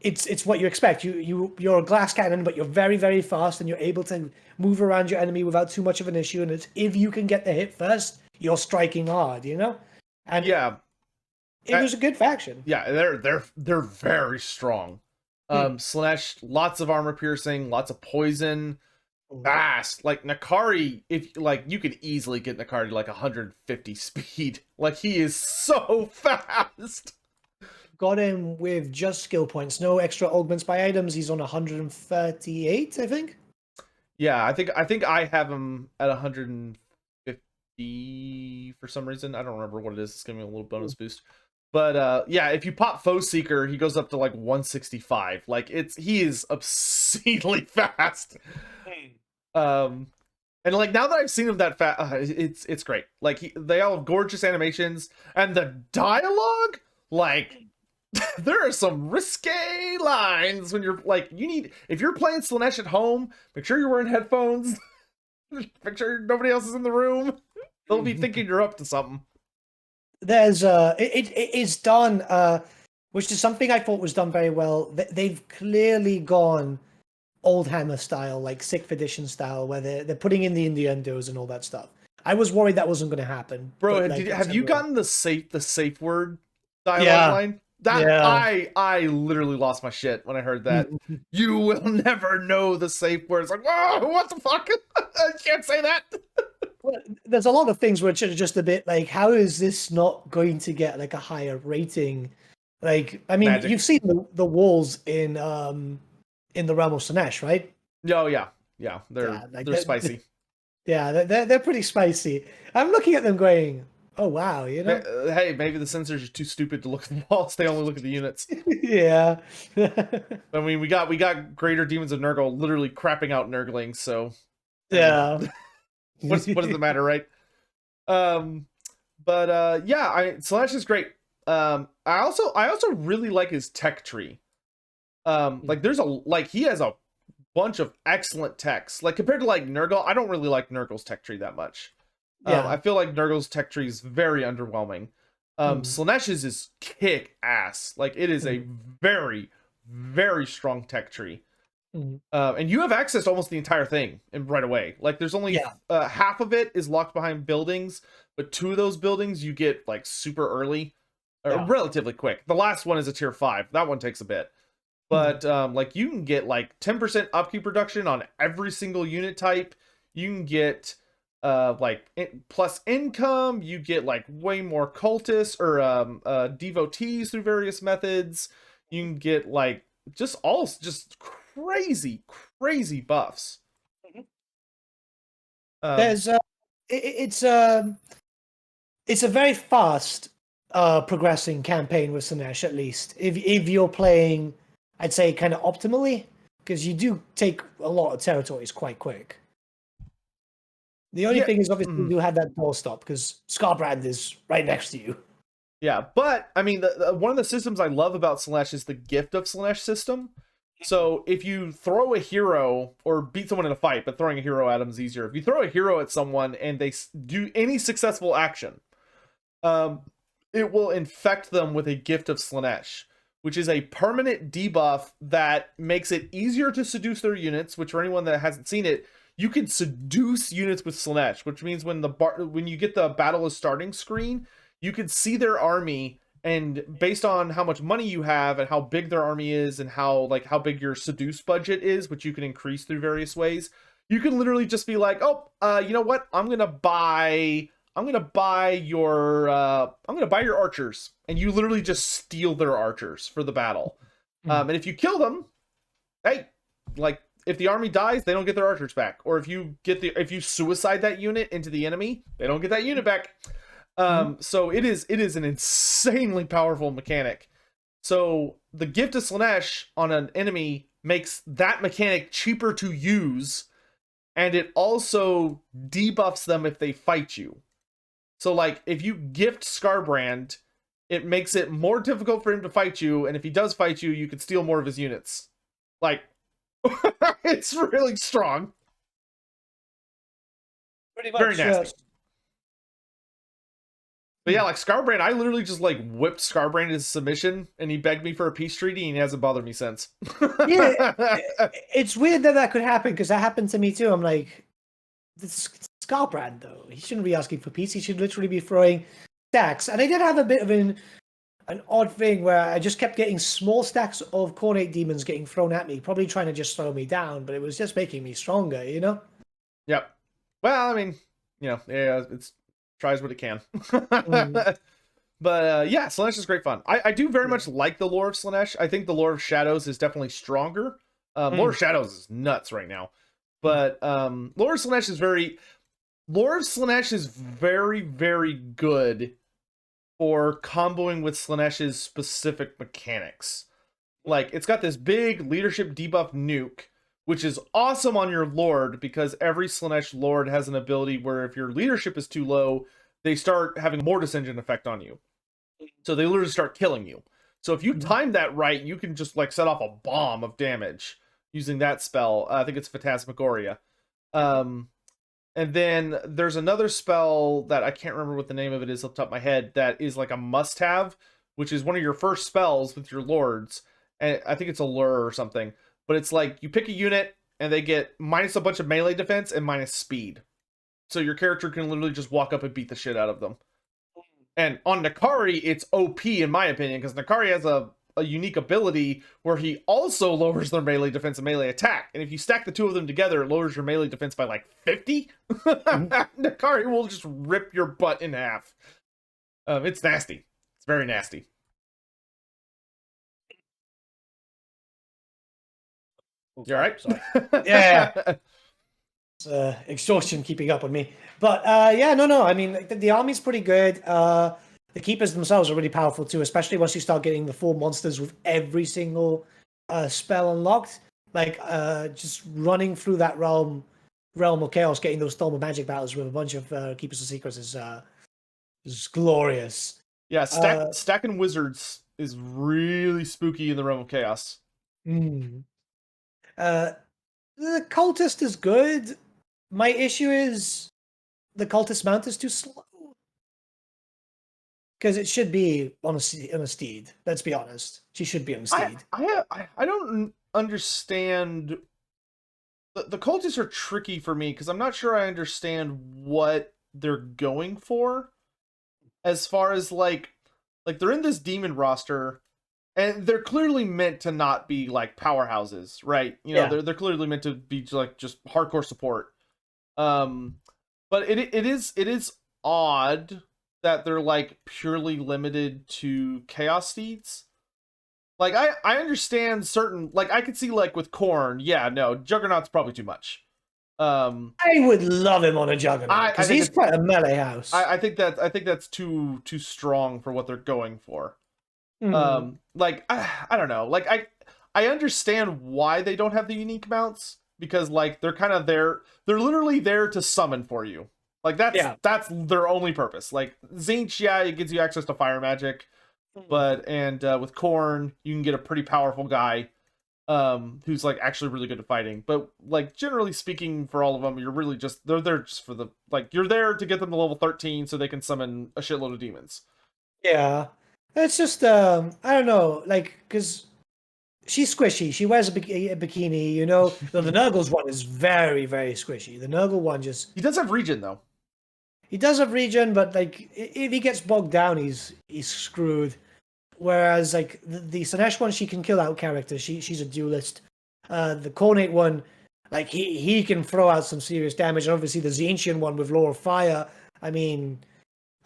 It's what you expect. You're a glass cannon, but you're very, very fast, and you're able to move around your enemy without too much of an issue. And it's, if you can get the hit first, you're striking hard, you know. And yeah, it was a good faction. Yeah, they're very strong. Slaanesh, lots of armor piercing, lots of poison, fast. Like Nakari, if like you could easily get Nakari to like 150 speed. Like he is so fast. Got him with just skill points, no extra augments by items. He's on 138, I think. Yeah, I think I have him at 150 for some reason. I don't remember what it is. It's giving me a little bonus boost. But yeah, if you pop Foe Seeker, he goes up to like 165. Like he is obscenely fast. And like now that I've seen him that fast, it's great. Like they all have gorgeous animations, and the dialogue, like there are some risque lines when you're like, if you're playing Slaanesh at home, make sure you're wearing headphones. Make sure nobody else is in the room. They'll be thinking you're up to something. There's it is done, which is something I thought was done very well. They've clearly gone old Hammer style, like 6th edition style, where they're putting in the innuendos and all that stuff. I was worried that wasn't going to happen. Bro, but, have you gotten the safe word dialogue Yeah. line? That Yeah. I literally lost my shit when I heard that. You will never know the safe words. Like, whoa, what the fuck? I can't say that. Well, there's a lot of things which are just a bit like, how is this not going to get like a higher rating? Like, I mean, Magic. you've seen the walls in the realm of Slaanesh, right? Oh yeah, they're spicy. Yeah, they're pretty spicy. I'm looking at them going, oh wow, you know? Hey, maybe the sensors are too stupid to look at the walls. They only look at the units. Yeah. I mean, we got greater demons of Nurgle literally crapping out Nurglings, so Yeah. what does it matter, right? But yeah, Slaanesh is great. I also really like his tech tree. Like he has a bunch of excellent techs. Like compared to like Nurgle, I don't really like Nurgle's tech tree that much. Yeah. I feel like Nurgle's tech tree is very underwhelming. Slaanesh's is kick ass. Like it is a very, very strong tech tree. And you have access to almost the entire thing right away. Like there's only half of it is locked behind buildings, but 2 of those buildings you get like super early, or relatively quick. The last one is a tier 5. That one takes a bit. But like you can get like 10% upkeep reduction on every single unit type. You can get plus income. You get like way more cultists or devotees through various methods. You can get like just crazy buffs. There's it's a very fast progressing campaign with Slaanesh, at least if you're playing, I'd say, kind of optimally, because you do take a lot of territories quite quick. The only thing is, obviously, you have that doorstop because Scarbrand is right next to you. Yeah, but I mean, one of the systems I love about Slaanesh is the gift of Slaanesh system. So if you throw a hero or beat someone in a fight, but throwing a hero at them is easier. If you throw a hero at someone and they do any successful action, it will infect them with a gift of Slaanesh, which is a permanent debuff that makes it easier to seduce their units. Which, for anyone that hasn't seen it, you can seduce units with Slaanesh, which means when you get the battle is starting screen, you can see their army, and based on how much money you have and how big their army is and how big your seduce budget is, which you can increase through various ways, you can literally just be like, oh, you know what? I'm gonna buy your archers, and you literally just steal their archers for the battle. And if you kill them, hey, like if the army dies, they don't get their archers back. Or if you suicide that unit into the enemy, they don't get that unit back. So it is an insanely powerful mechanic. So the gift of Slaanesh on an enemy makes that mechanic cheaper to use, and it also debuffs them if they fight you. So like if you gift Scarbrand, it makes it more difficult for him to fight you, and if he does fight you, you can steal more of his units. Like it's really strong. Pretty much. Very nasty. But yeah, like Scarbrand, I literally just like whipped Scarbrand into submission, and he begged me for a peace treaty, and he hasn't bothered me since. Yeah, it's weird that could happen, because that happened to me too. I'm like, this Scarbrand though, he shouldn't be asking for peace. He should literally be throwing stacks. And I did have a bit of an odd thing where I just kept getting small stacks of Cornate demons getting thrown at me, probably trying to just slow me down, but it was just making me stronger, you know? Yep. Well, I mean, yeah, it's tries what it can. But yeah, Slaanesh is great fun. I do very much like the lore of Slaanesh. I think the lore of Shadows is definitely stronger. Lore of Shadows is nuts right now. But lore of Slaanesh is very, very good for comboing with Slaanesh's specific mechanics. Like, it's got this big leadership debuff nuke, which is awesome on your Lord, because every Slaanesh Lord has an ability where if your leadership is too low, they start having a Mortis Engine effect on you. So they literally start killing you. So if you time that right, you can just like set off a bomb of damage using that spell. I think it's Phantasmagoria. And then there's another spell that I can't remember what the name of it is off the top of my head that is like a must-have, which is one of your first spells with your lords. And I think it's a lure or something. But it's like you pick a unit and they get minus a bunch of melee defense and minus speed. So your character can literally just walk up and beat the shit out of them. And on Nakari, it's OP in my opinion, because Nakari has a unique ability where he also lowers their melee defense and melee attack. And if you stack the two of them together, it lowers your melee defense by like 50. Nakari will just rip your butt in half. It's nasty. It's very nasty. You all right? Sorry. Yeah. Exhaustion keeping up on me. But yeah, no. I mean, the army's pretty good. The keepers themselves are really powerful too, especially once you start getting the 4 monsters with every single spell unlocked. Like just running through that realm of chaos, getting those Storm of Magic battles with a bunch of keepers of secrets is glorious. Yeah, stacking wizards is really spooky in the realm of chaos. The cultist is good. My issue is the cultist mount is too slow. Because it should be on a steed. Let's be honest. She should be on a steed. I don't understand. The cultists are tricky for me because I'm not sure I understand what they're going for. As far as like they're in this demon roster, and they're clearly meant to not be like powerhouses, right? You know, they're clearly meant to be like just hardcore support. But it is odd that they're like purely limited to chaos steeds. Like I understand certain, like I could see like with Korn, yeah, no, Juggernaut's probably too much. I would love him on a Juggernaut because he's quite a melee house. I think that's too strong for what they're going for. Like I don't know, like I understand why they don't have the unique mounts, because like they're kind of they're literally there to summon for you. Like that's their only purpose. Like Zinch, yeah, it gives you access to fire magic, but with Korn, you can get a pretty powerful guy, who's like actually really good at fighting. But like generally speaking, for all of them, you're really just they're there just for the like you're there to get them to level 13 so they can summon a shitload of demons. Yeah, it's just I don't know, like because she's squishy. She wears a bikini, you know. The Nurgle's one is very, very squishy. The Nurgle one just... He does have regen, though. He does have regen, but, like, if he gets bogged down, he's screwed. Whereas, like, the Slaanesh one, she can kill out characters. She's a duelist. The Cornate one, like, he can throw out some serious damage. And obviously, the Ancient one with Law of Fire, I mean,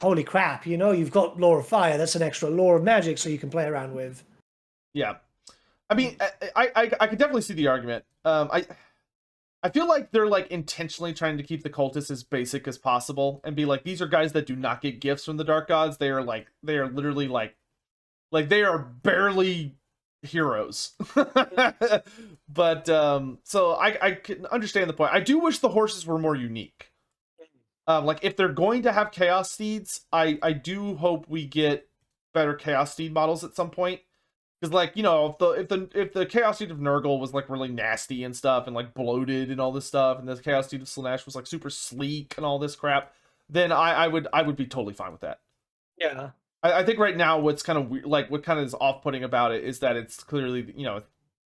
holy crap, you know? You've got Law of Fire. That's an extra Law of Magic so you can play around with. Yeah. I mean, I could definitely see the argument. I feel like they're like intentionally trying to keep the cultists as basic as possible and be like, these are guys that do not get gifts from the dark gods. They are literally like they are barely heroes. But so I can understand the point. I do wish the horses were more unique. Like if they're going to have chaos steeds, I do hope we get better chaos steed models at some point. Because, like, you know, if the Chaos Steed of Nurgle was, like, really nasty and stuff, and, like, bloated and all this stuff, and the Chaos Steed of Slaanesh was, like, super sleek and all this crap, then I would be totally fine with that. Yeah. I think right now what's kind of weird, like, what kind of is off-putting about it is that it's clearly, you know,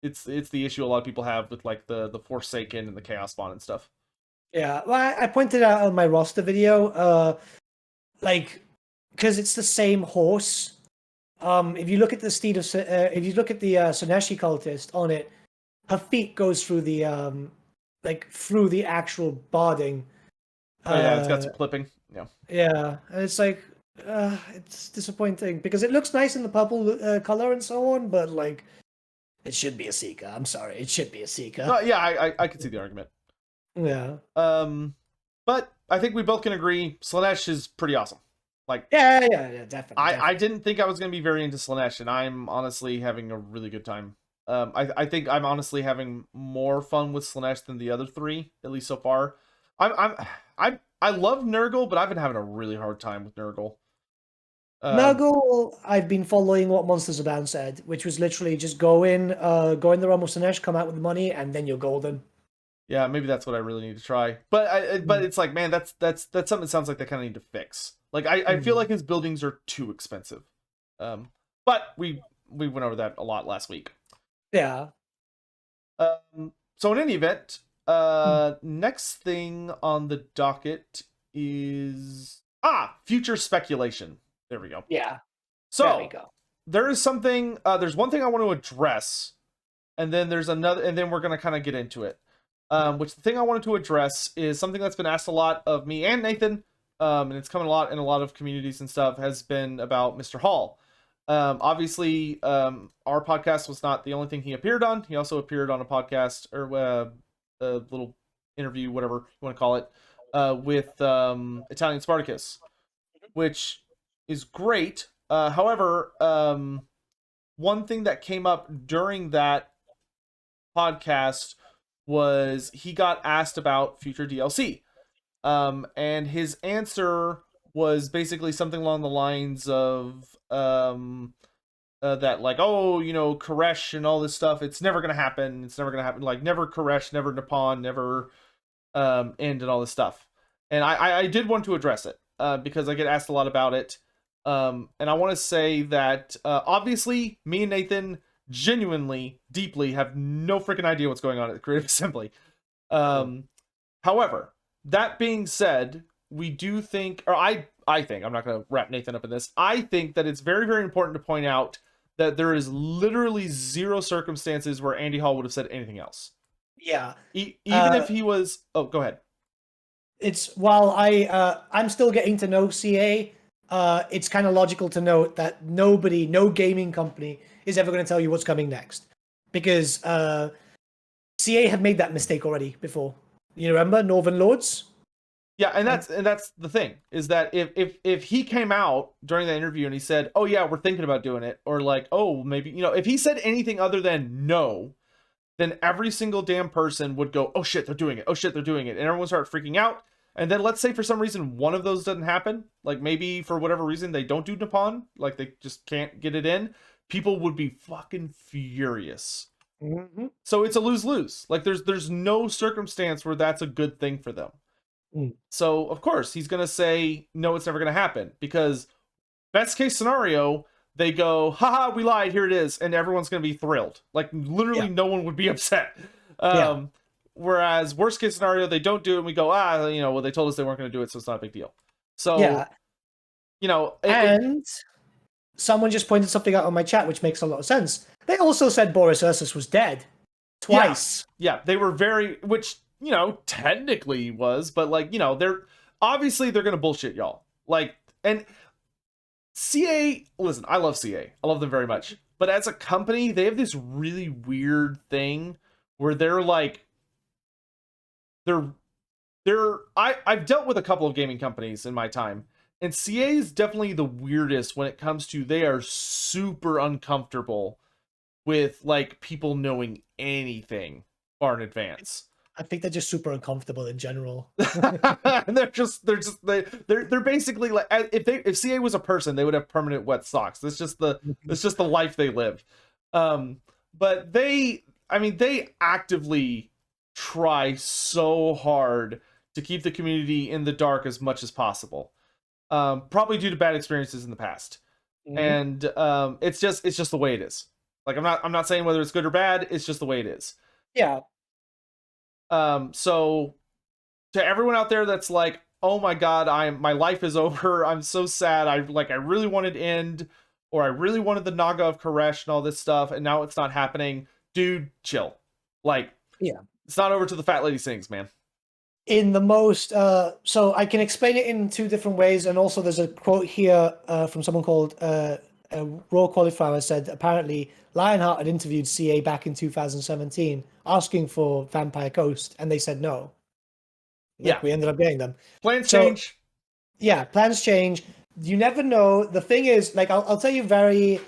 it's the issue a lot of people have with, like, the Forsaken and the Chaos Spawn and stuff. Yeah, well, I pointed out on my roster video, like, because it's the same horse. If you look at the steed of, if you look at the Slaaneshi cultist on it, her feet goes through the through the actual barding. Oh yeah, it's got some clipping. Yeah. Yeah, and it's like it's disappointing because it looks nice in the purple color and so on, but like it should be a Seeker. I'm sorry, it should be a Seeker. Yeah, I can see the argument. Yeah. But I think we both can agree Slaanesh is pretty awesome. Like yeah, definitely. I didn't think I was going to be very into Slaanesh, and I'm honestly having a really good time. I think I'm honestly having more fun with Slaanesh than the other three, at least so far. I love Nurgle, but I've been having a really hard time with Nurgle. Nurgle, I've been following what Monsters Abound said, which was literally just go in the realm of Slaanesh, come out with the money, and then you're golden. Yeah, maybe that's what I really need to try. But it's like, man, that's something that sounds like they kind of need to fix. Like I feel like his buildings are too expensive. But we went over that a lot last week. Yeah. So in any event, next thing on the docket is future speculation. There we go. Yeah. So there we go. there is something. There's one thing I want to address, and then there's another, and then we're gonna kind of get into it. Which the thing I wanted to address is something that's been asked a lot of me and Nathan, and it's coming a lot in a lot of communities and stuff, has been about Mr. Hall. Obviously, our podcast was not the only thing he appeared on. He also appeared on a podcast or a little interview, whatever you want to call it, with Italian Spartacus, which is great. However, one thing that came up during that podcast was he got asked about future DLC. And his answer was basically something along the lines of that, like, oh, you know, Koresh and all this stuff, it's never gonna happen. It's never gonna happen. Like, never Koresh, never Nippon, never end, and all this stuff. And I did want to address it because I get asked a lot about it. And I want to say that obviously me and Nathan genuinely, deeply have no freaking idea what's going on at the Creative Assembly. However, that being said, we do think, or I think, I'm not going to wrap Nathan up in this, I think that it's very, very important to point out that there is literally zero circumstances where Andy Hall would have said anything else. Yeah. Even if he was... Oh, go ahead. It's, while I'm still getting to know CA, it's kind of logical to note that no gaming company is ever going to tell you what's coming next. Because CA have made that mistake already before. You remember Northern Lords? Yeah, and that's the thing, is that if he came out during that interview and he said, oh yeah, we're thinking about doing it, or like, oh, maybe, you know, if he said anything other than no, then every single damn person would go, oh shit, they're doing it, oh shit, they're doing it, and everyone start freaking out. And then let's say for some reason one of those doesn't happen, like maybe for whatever reason they don't do Nippon, like they just can't get it in, people would be fucking furious. Mm-hmm. So it's a lose-lose. Like there's no circumstance where that's a good thing for them. So of course he's gonna say no, it's never gonna happen, because best case scenario, they go, haha, we lied, here it is, and everyone's gonna be thrilled. Like literally no one would be upset. Whereas worst case scenario, they don't do it and we go, you know, well, they told us they weren't gonna do it, so it's not a big deal. So you know, someone just pointed something out on my chat which makes a lot of sense. They also said Boris Ursus was dead twice. Yeah, they were very, which, you know, technically was, but like, you know, they're gonna bullshit y'all. Like, and CA, listen, I love CA. I love them very much. But as a company, they have this really weird thing where they're like, I've dealt with a couple of gaming companies in my time, and CA is definitely the weirdest when it comes to, they are super uncomfortable with like people knowing anything far in advance. I think they're just super uncomfortable in general. they're basically like, if CA was a person, they would have permanent wet socks. That's just the life they live. But they actively try so hard to keep the community in the dark as much as possible. Probably due to bad experiences in the past. And it's just the way it is. Like, I'm not saying whether it's good or bad, it's just the way it is. Yeah. So to everyone out there that's like, oh my god, my life is over, I'm so sad, I really wanted end, or I really wanted the Naga of Koresh and all this stuff, and now it's not happening, dude, chill. Like, yeah, it's not over till the fat lady sings, man. In the most so I can explain it in two different ways, and also there's a quote here from someone called a Raw Qualifier said apparently Lionheart had interviewed CA back in 2017 asking for Vampire Coast, and they said no. Look, we ended up getting them. Plans change. Yeah, plans change. You never know. The thing is, like, I'll tell you very,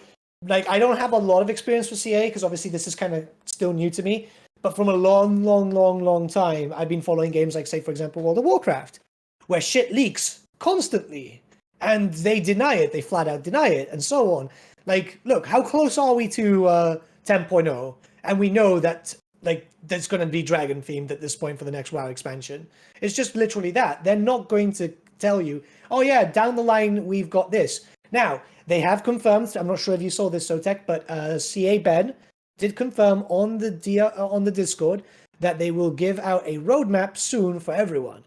like, I don't have a lot of experience with CA because obviously this is kind of still new to me. But from a long time, I've been following games like, say, for example, World of Warcraft, where shit leaks constantly. And they deny it. They flat out deny it, and so on. Like, look, how close are we to 10.0? And we know that like that's going to be dragon themed at this point for the next WoW expansion. It's just literally that. They're not going to tell you, oh yeah, down the line we've got this. Now, they have confirmed, I'm not sure if you saw this, Sotek, but CA Ben did confirm on the Discord that they will give out a roadmap soon for everyone.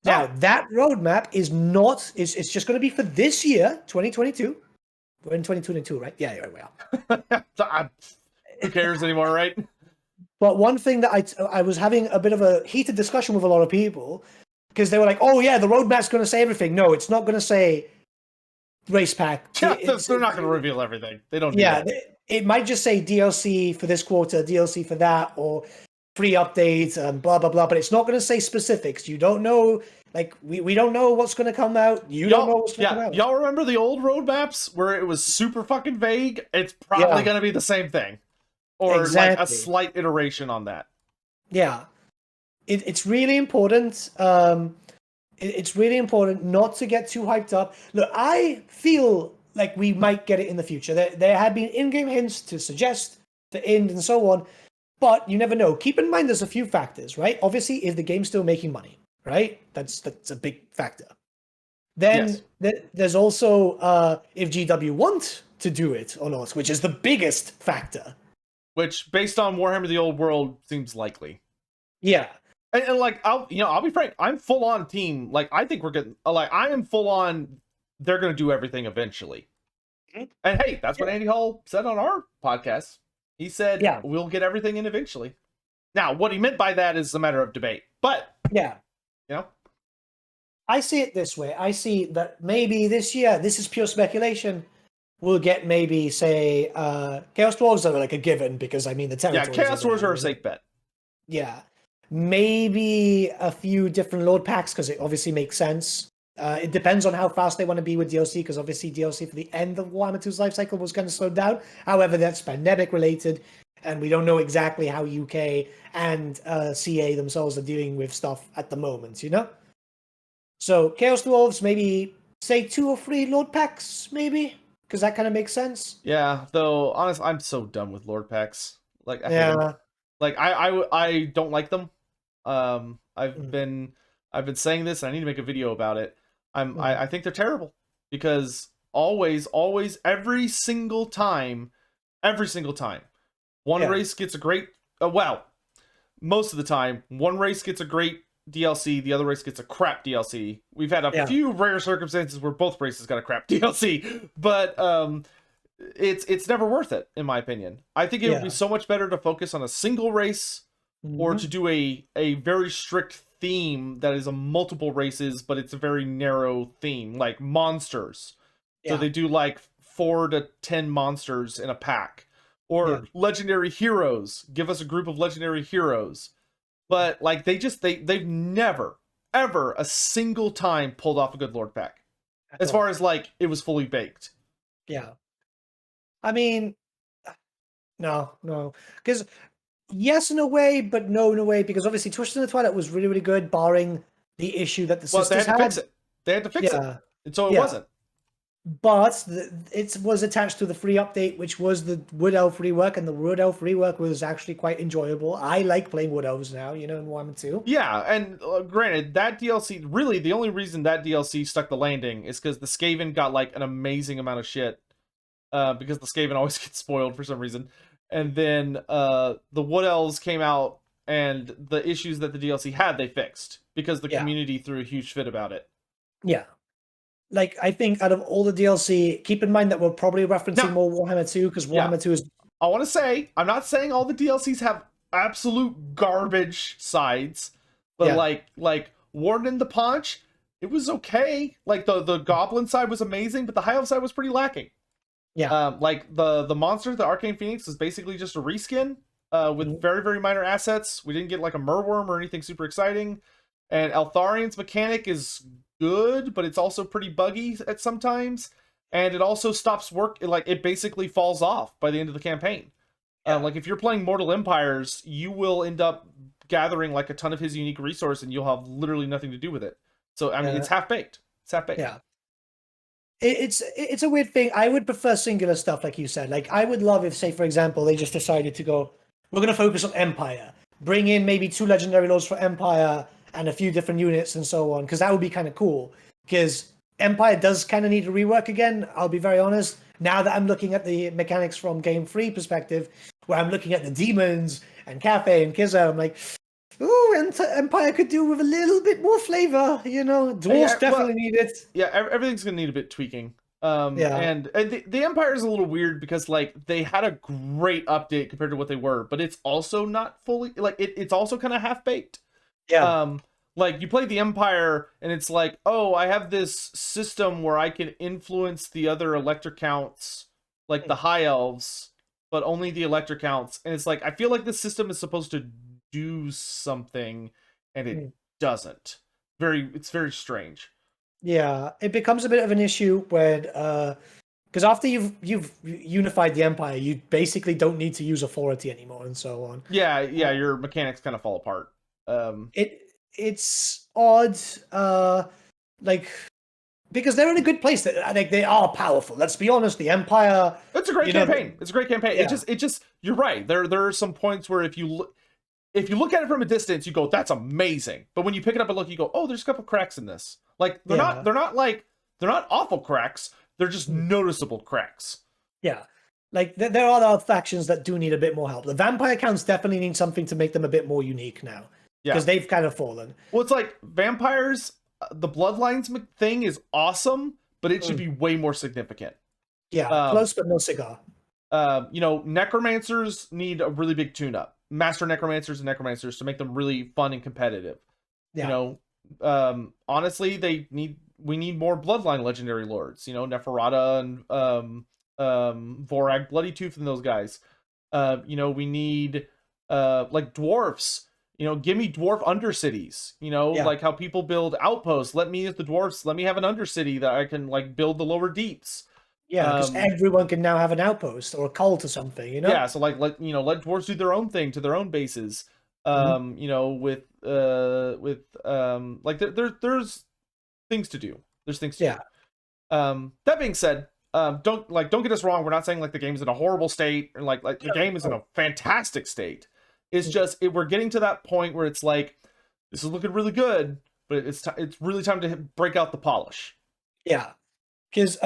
Now, that roadmap is not, it's just going to be for this year, 2022. We're in 2022, right? Yeah, we are. Who cares anymore, right? But one thing that I was having a bit of a heated discussion with a lot of people, because they were like, oh yeah, the roadmap's going to say everything. No, it's not going to say race pack. Yeah, they're not going to reveal everything. They don't do that. It might just say DLC for this quarter, DLC for that, or free updates and blah, blah, blah. But it's not going to say specifics. You don't know, like, we don't know what's going to come out. You don't know what's going to come out. Y'all remember the old roadmaps where it was super fucking vague? It's probably going to be the same thing. Or like a slight iteration on that. Yeah. It's really important. It's really important not to get too hyped up. Look, I feel like we might get it in the future. There have been in-game hints to suggest the end and so on, but you never know. Keep in mind there's a few factors, right? Obviously, if the game's still making money, right? That's a big factor. Then there's also if GW want to do it or not, which is the biggest factor. Which, based on Warhammer: The Old World, seems likely. Yeah. And like, I'll be frank, I'm full on team. Like, I think we're getting, like, I am full on, they're going to do everything eventually. Mm-hmm. And hey, that's what Andy Hall said on our podcast. He said, we'll get everything in eventually. Now, what he meant by that is a matter of debate. But, I see it this way. I see that maybe this year, this is pure speculation, we'll get maybe, say, Chaos Dwarves are like a given because, I mean, the territories. Yeah, Chaos Dwarves are a safe bet. Yeah. Maybe a few different Lord packs because it obviously makes sense. It depends on how fast they want to be with DLC because obviously DLC for the end of Warhammer 2's life cycle was kind of slowed down. However, that's pandemic related and we don't know exactly how UK and CA themselves are dealing with stuff at the moment, you know? So Chaos Dwarves, maybe say 2 or 3 Lord packs, maybe? Because that kind of makes sense. Yeah, though, honestly, I'm so done with Lord packs. Like, I hate them. Like, I don't like them. I've been saying this, and I need to make a video about it. I think they're terrible because always, every single time, one race gets a great. Most of the time, one race gets a great DLC, the other race gets a crap DLC. We've had a few rare circumstances where both races got a crap DLC, but it's never worth it, in my opinion. I think it would be so much better to focus on a single race or to do a very strict theme that is a multiple races, but it's a very narrow theme, like monsters. So they do like 4 to 10 monsters in a pack. Or legendary heroes. Give us a group of legendary heroes. But like they've never, ever a single time pulled off a good Lord pack. As far as like it was fully baked. Yeah. I mean, no. Because yes in a way, but no in a way, because obviously Twisted in the Twilight was really, really good, barring the issue that the sisters had. They had to fix it. And so it wasn't. But it was attached to the free update, which was the Wood Elf rework, and the Wood Elf rework was actually quite enjoyable. I like playing Wood Elves now, you know, in Warhammer 2. Yeah, and granted, that DLC, really, the only reason that DLC stuck the landing is because the Skaven got, like, an amazing amount of shit. Because the Skaven always gets spoiled for some reason. And then the Wood Elves came out, and the issues that the DLC had, they fixed. Because the community threw a huge fit about it. Yeah. Like, I think out of all the DLC, keep in mind that we're probably referencing more Warhammer 2, because Warhammer 2 is... I want to say, I'm not saying all the DLCs have absolute garbage sides, but like Warden the Paunch, it was okay. Like, the Goblin side was amazing, but the High Elf side was pretty lacking. Yeah. Like, the monster, the Arcane Phoenix, was basically just a reskin with very, very minor assets. We didn't get, like, a Merworm or anything super exciting. And Eltharian's mechanic is good, but it's also pretty buggy at sometimes, and it also stops work. It basically falls off by the end of the campaign. Like, if you're playing Mortal Empires, you will end up gathering like a ton of his unique resource, and you'll have literally nothing to do with it. So I mean, it's half baked. It's half baked. Yeah. It's a weird thing. I would prefer singular stuff, like you said. Like, I would love if, say, for example, they just decided to go, we're going to focus on Empire. bring in maybe 2 legendary lords for Empire and a few different units and so on, because that would be kind of cool. Because Empire does kind of need to rework again, I'll be very honest. Now that I'm looking at the mechanics from Game 3 perspective, where I'm looking at the demons and Cafe and Kizza, I'm like, ooh, Empire could do with a little bit more flavor, you know? Dwarves definitely need it. Yeah, everything's going to need a bit tweaking. Yeah. And the Empire is a little weird because like they had a great update compared to what they were, but it's also not fully like it's also kind of half baked. Yeah. Like you play the Empire and it's like, oh, I have this system where I can influence the other electric counts, like the high elves, but only the electric counts. And it's like I feel like this system is supposed to do something and it doesn't. It's very strange. Yeah, it becomes a bit of an issue when because after you've unified the Empire, you basically don't need to use authority anymore and so on. Yeah, your mechanics kind of fall apart. It's odd, like because they're in a good place. That like they are powerful. Let's be honest, the Empire. It's a great campaign. It's a great campaign. Yeah. It just you're right. There are some points where if you look at it from a distance, you go, that's amazing. But when you pick it up and look, you go, oh, there's a couple cracks in this. Like they're not awful cracks. They're just noticeable cracks. Yeah. Like there are other factions that do need a bit more help. The vampire counts definitely need something to make them a bit more unique now. Yeah. Because they've kind of fallen. Well, it's like vampires, the bloodlines thing is awesome, but it should be way more significant. Yeah, close but no cigar. Necromancers need a really big tune-up. Master necromancers and necromancers to make them really fun and competitive. Yeah. Honestly, we need more bloodline legendary lords. Neferata and Vorag, Bloody Tooth, and those guys. We need like dwarfs. Give me dwarf undercities. Like how people build outposts. Let me as the dwarfs. Let me have an undercity that I can like build the lower deeps. Yeah, because everyone can now have an outpost or a cult or something, Yeah, so like let dwarves do their own thing to their own bases. With like there's things to do. There's things to do. That being said, don't get us wrong. We're not saying like the game's in a horrible state or like the game is in a fantastic state. It's just we're getting to that point where it's like this is looking really good, but it's really time to break out the polish. Yeah, because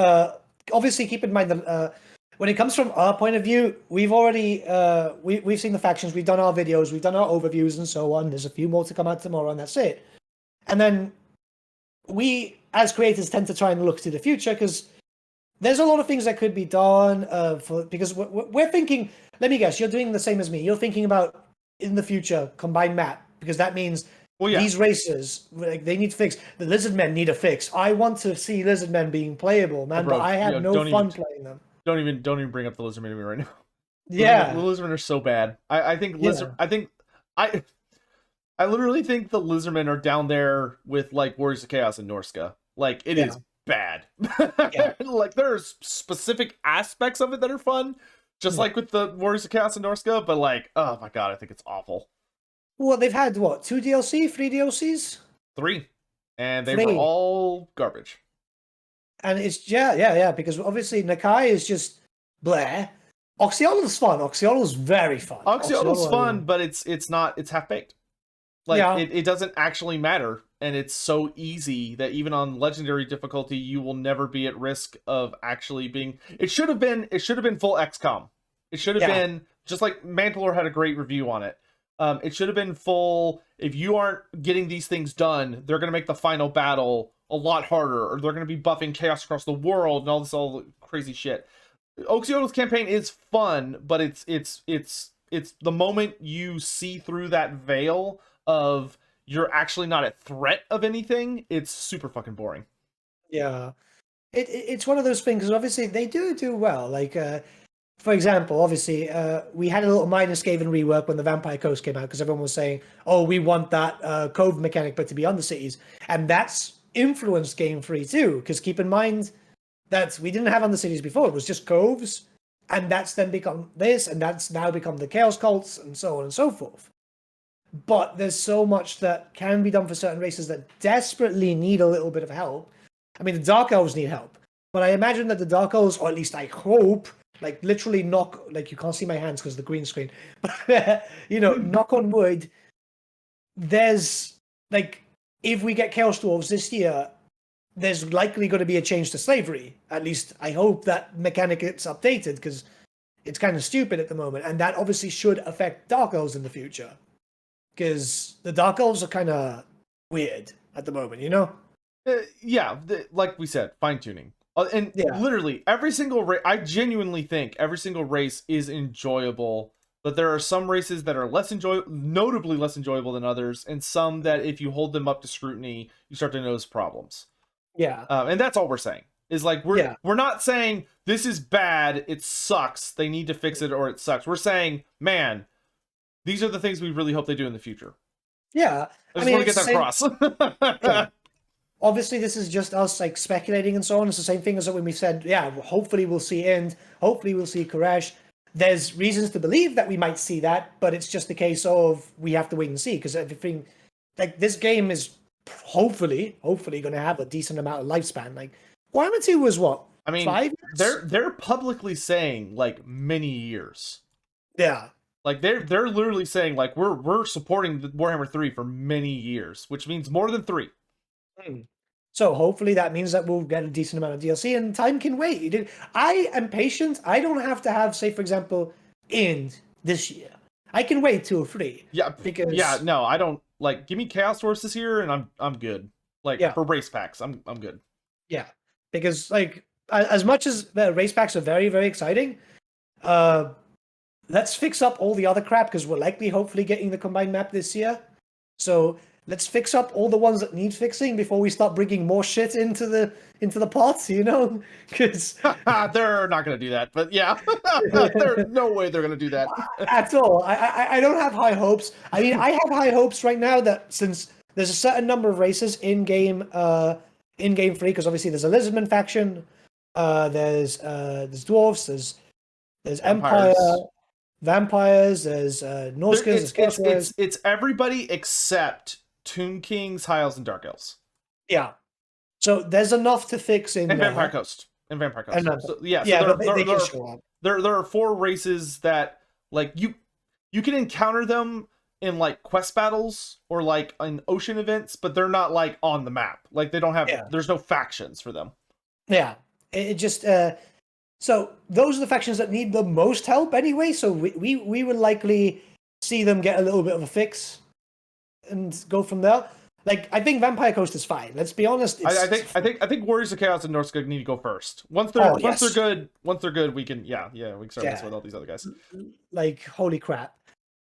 obviously keep in mind that when it comes from our point of view, we've already we've seen the factions, we've done our videos, we've done our overviews and so on. There's a few more to come out tomorrow, and that's it. And then we, as creators, tend to try and look to the future because there's a lot of things that could be done. Because we're thinking. Let me guess, you're doing the same as me. You're thinking about in the future combined map because that means. Well, yeah. These races, like, they need fix. The lizard men need a fix. I want to see lizard men being playable, man, but I have no fun playing them. Don't even bring up the lizard men right now. Yeah, the lizard men are so bad. I think I literally think the lizard men are down there with like Warriors of Chaos and Norska. Like it is bad. Like there's specific aspects of it that are fun, just like with the Warriors of Chaos and Norska. But like, oh my god, I think it's awful. Well, they've had, 2 DLC, 3 DLCs? 3. And they were all garbage. And it's, because obviously Nakai is just bleh. Oxyolo's fun. Oxyolo's very fun. Oxyolo's fun, but it's half-baked. Like, it doesn't actually matter. And it's so easy that even on legendary difficulty, you will never be at risk of actually being... It should have been full XCOM. It should have been, just like Mantler had a great review on it. It should have been full. If you aren't getting these things done, they're going to make the final battle a lot harder, or they're going to be buffing chaos across the world and all crazy shit. Oxyolo's campaign is fun, but it's the moment you see through that veil of you're actually not at threat of anything, it's super fucking boring. Yeah, it's one of those things. Obviously, they do well. Like. For example, obviously, we had a little minor Skaven rework when the Vampire Coast came out because everyone was saying, oh, we want that cove mechanic, but to be Undercities. And that's influenced Game 3 too, because keep in mind that we didn't have Undercities before. It was just coves, and that's then become this, and that's now become the Chaos Cults, and so on and so forth. But there's so much that can be done for certain races that desperately need a little bit of help. I mean, the Dark Elves need help. But I imagine that the Dark Elves, or at least I hope, like literally knock, like you can't see my hands because of the green screen, but knock on wood, there's like, if we get Chaos Dwarves this year, there's likely going to be a change to slavery. At least I hope that mechanic gets updated, because it's kind of stupid at the moment, and that obviously should affect Dark Elves in the future, because the Dark Elves are kind of weird at the moment, Yeah, like we said, fine tuning. And Yeah. literally every single race, I genuinely think every single race is enjoyable, but there are some races that are notably less enjoyable than others, and some that if you hold them up to scrutiny, you start to notice problems. Yeah. And that's all we're saying. Is like we're not saying this is bad, it sucks, they need to fix it, or it sucks. We're saying, man, these are the things we really hope they do in the future. Yeah. I just want to get that across. Yeah. Obviously, this is just us like speculating and so on. It's the same thing as when we said, yeah, hopefully we'll see Ind, hopefully we'll see Koresh. There's reasons to believe that we might see that, but it's just a case of we have to wait and see, because everything, like, this game is hopefully going to have a decent amount of lifespan. Like, Warhammer 2 was what? I mean, 5 years? they're publicly saying like many years. Yeah. Like they're literally saying like we're supporting the Warhammer 3 for many years, which means more than 3. So hopefully that means that we'll get a decent amount of DLC, and time can wait. I am patient. I don't have to have, say, for example, Ind this year. I can wait till 3. Yeah, because no, I don't like. Give me Chaos Dwarfs this year, and I'm good. Like for race packs, I'm good. Yeah, because like as much as the race packs are very, very exciting, let's fix up all the other crap, because we're likely, hopefully, getting the combined map this year. So let's fix up all the ones that need fixing before we start bringing more shit into the pot, because they're not going to do that. But yeah, there's no way they're going to do that at all. I don't have high hopes. I mean, I have high hopes right now that since there's a certain number of races in game free, because obviously there's a Lizardman faction, there's dwarves, there's Empire, vampires, there's Norskins, it's everybody except Tomb Kings, High Elves, and Dark Elves. Yeah. So there's enough to fix in and Vampire Coast. And Vampire Coast. So, there are 4 races that like you can encounter them in like quest battles or like in ocean events, but they're not like on the map. Like they don't have there's no factions for them. Yeah. It just so those are the factions that need the most help anyway, so we would likely see them get a little bit of a fix and go from there. Like, I think Vampire Coast is fine. Let's be honest. I think Warriors of Chaos and Norse need to go first. Once they're good, we can we can start messing with all these other guys. Like, holy crap.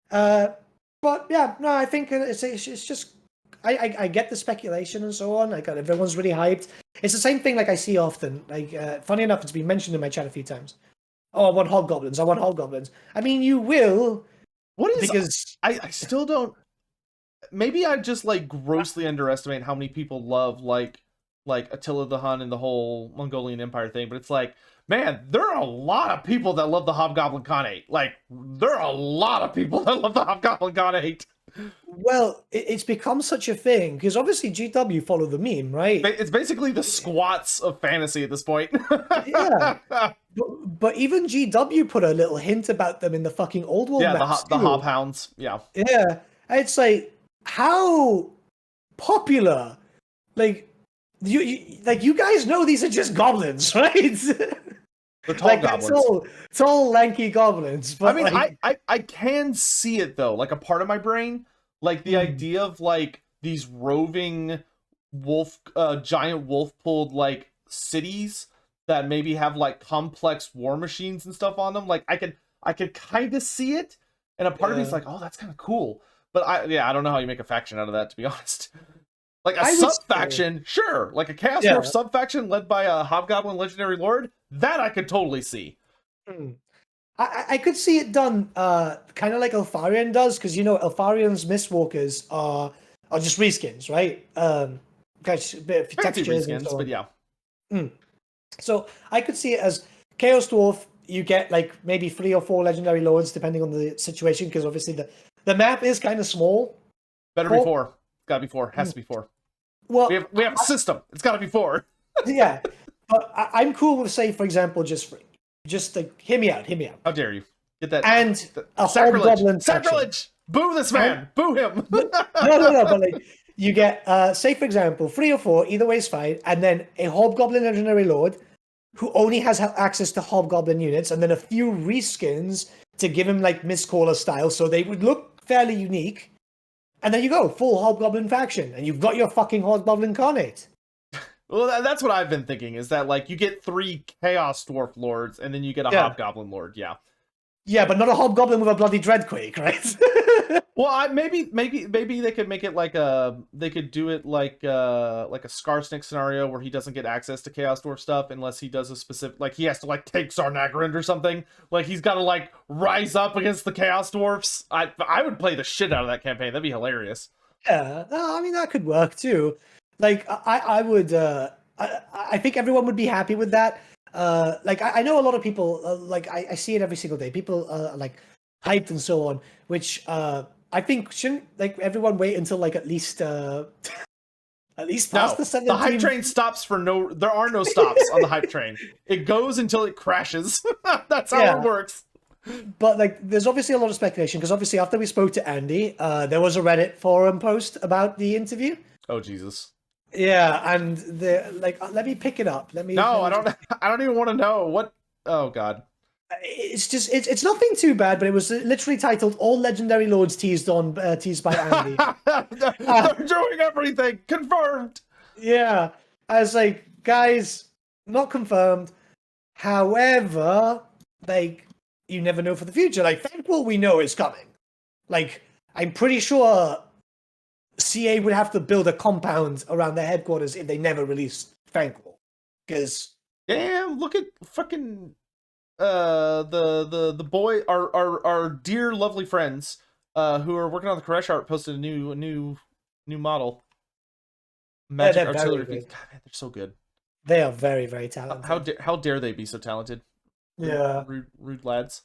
But yeah, no, I think it's just I get the speculation and so on. Like, everyone's really hyped. It's the same thing like I see often. Like, funny enough, it's been mentioned in my chat a few times. Oh, I want hobgoblins. I mean, you will. What is because I still don't. Maybe I just like grossly underestimate how many people love like Attila the Hun and the whole Mongolian Empire thing, but it's like, man, there are a lot of people that love the Hobgoblin Khanate. Like, there are a lot of people that love the Hobgoblin Khanate. Well, it's become such a thing because obviously GW follow the meme, right? It's basically the squats of fantasy at this point. Yeah, but even GW put a little hint about them in the fucking old world maps. The Hobhounds. Yeah, it's like, how popular, like you guys know these are just goblins, right? The tall goblins. Tall, lanky goblins. But I mean, I can see it though. Like a part of my brain, like the idea of like these roving giant wolf-pulled like cities that maybe have like complex war machines and stuff on them. Like I could kind of see it, and a part of me is like, oh, that's kind of cool. But I don't know how you make a faction out of that, to be honest. Like a sub-faction, sure. Like a Chaos Dwarf sub-faction led by a Hobgoblin Legendary Lord, that I could totally see. I could see it done kind of like Eltharion does, because, Eltharion's Mistwalkers are just reskins, right? A bit of textures and so on. But yeah. So I could see it as Chaos Dwarf, you get like maybe 3 or 4 Legendary Lords, depending on the situation, because obviously the map is kind of small. Better be 4. Gotta be 4. Has to be 4. Well, we have a system. It's gotta be 4. Yeah, but I'm cool with, say, for example, just 3. Just like, hear me out. How dare you? Get that. And a Sacrilege! hobgoblin faction. Sacrilege! Boo this man! Boo him! No, but like you get, say for example, 3 or 4, either way is fine, and then a hobgoblin legendary lord who only has access to hobgoblin units, and then a few reskins to give him like Mistcaller style, so they would look fairly unique. And then you go full hobgoblin faction, and you've got your fucking hobgoblin incarnate. Well, that's what I've been thinking, is that like you get 3 Chaos Dwarf Lords, and then you get a Hobgoblin Lord, yeah. Yeah, but not a hobgoblin with a bloody dreadquake, right? Well, maybe they could make it like they could do it like a Skarsnik scenario where he doesn't get access to Chaos Dwarf stuff unless he does a specific, like he has to like take Sarnagrand or something. Like he's got to like rise up against the Chaos Dwarfs. I would play the shit out of that campaign. That'd be hilarious. Yeah, I mean that could work too. Like I would, I think everyone would be happy with that. Like I know a lot of people, like I see it every single day. People like hyped and so on, which I think shouldn't like everyone wait until like at least past the 17. The hype train stops for no. There are no stops on the hype train. It goes until it crashes. That's how it works. But like, there's obviously a lot of speculation because obviously after we spoke to Andy, there was a Reddit forum post about the interview. Oh Jesus. Yeah, and the like. Let me pick it up. Let me. No, I don't. I don't even want to know what. Oh God. It's just it's nothing too bad, but it was literally titled "All Legendary Lords teased by Andy." They're doing everything confirmed. Yeah, I was like, guys, not confirmed. However, like you never know for the future. Like Thankful, we know is coming. Like I'm pretty sure CA would have to build a compound around their headquarters if they never released Thankful. Because damn, look at fucking the boy, our dear lovely friends who are working on the Koresh art posted a new model. Magic artillery. God, man, they're so good. They are very, very talented. How dare they be so talented? Yeah, rude lads.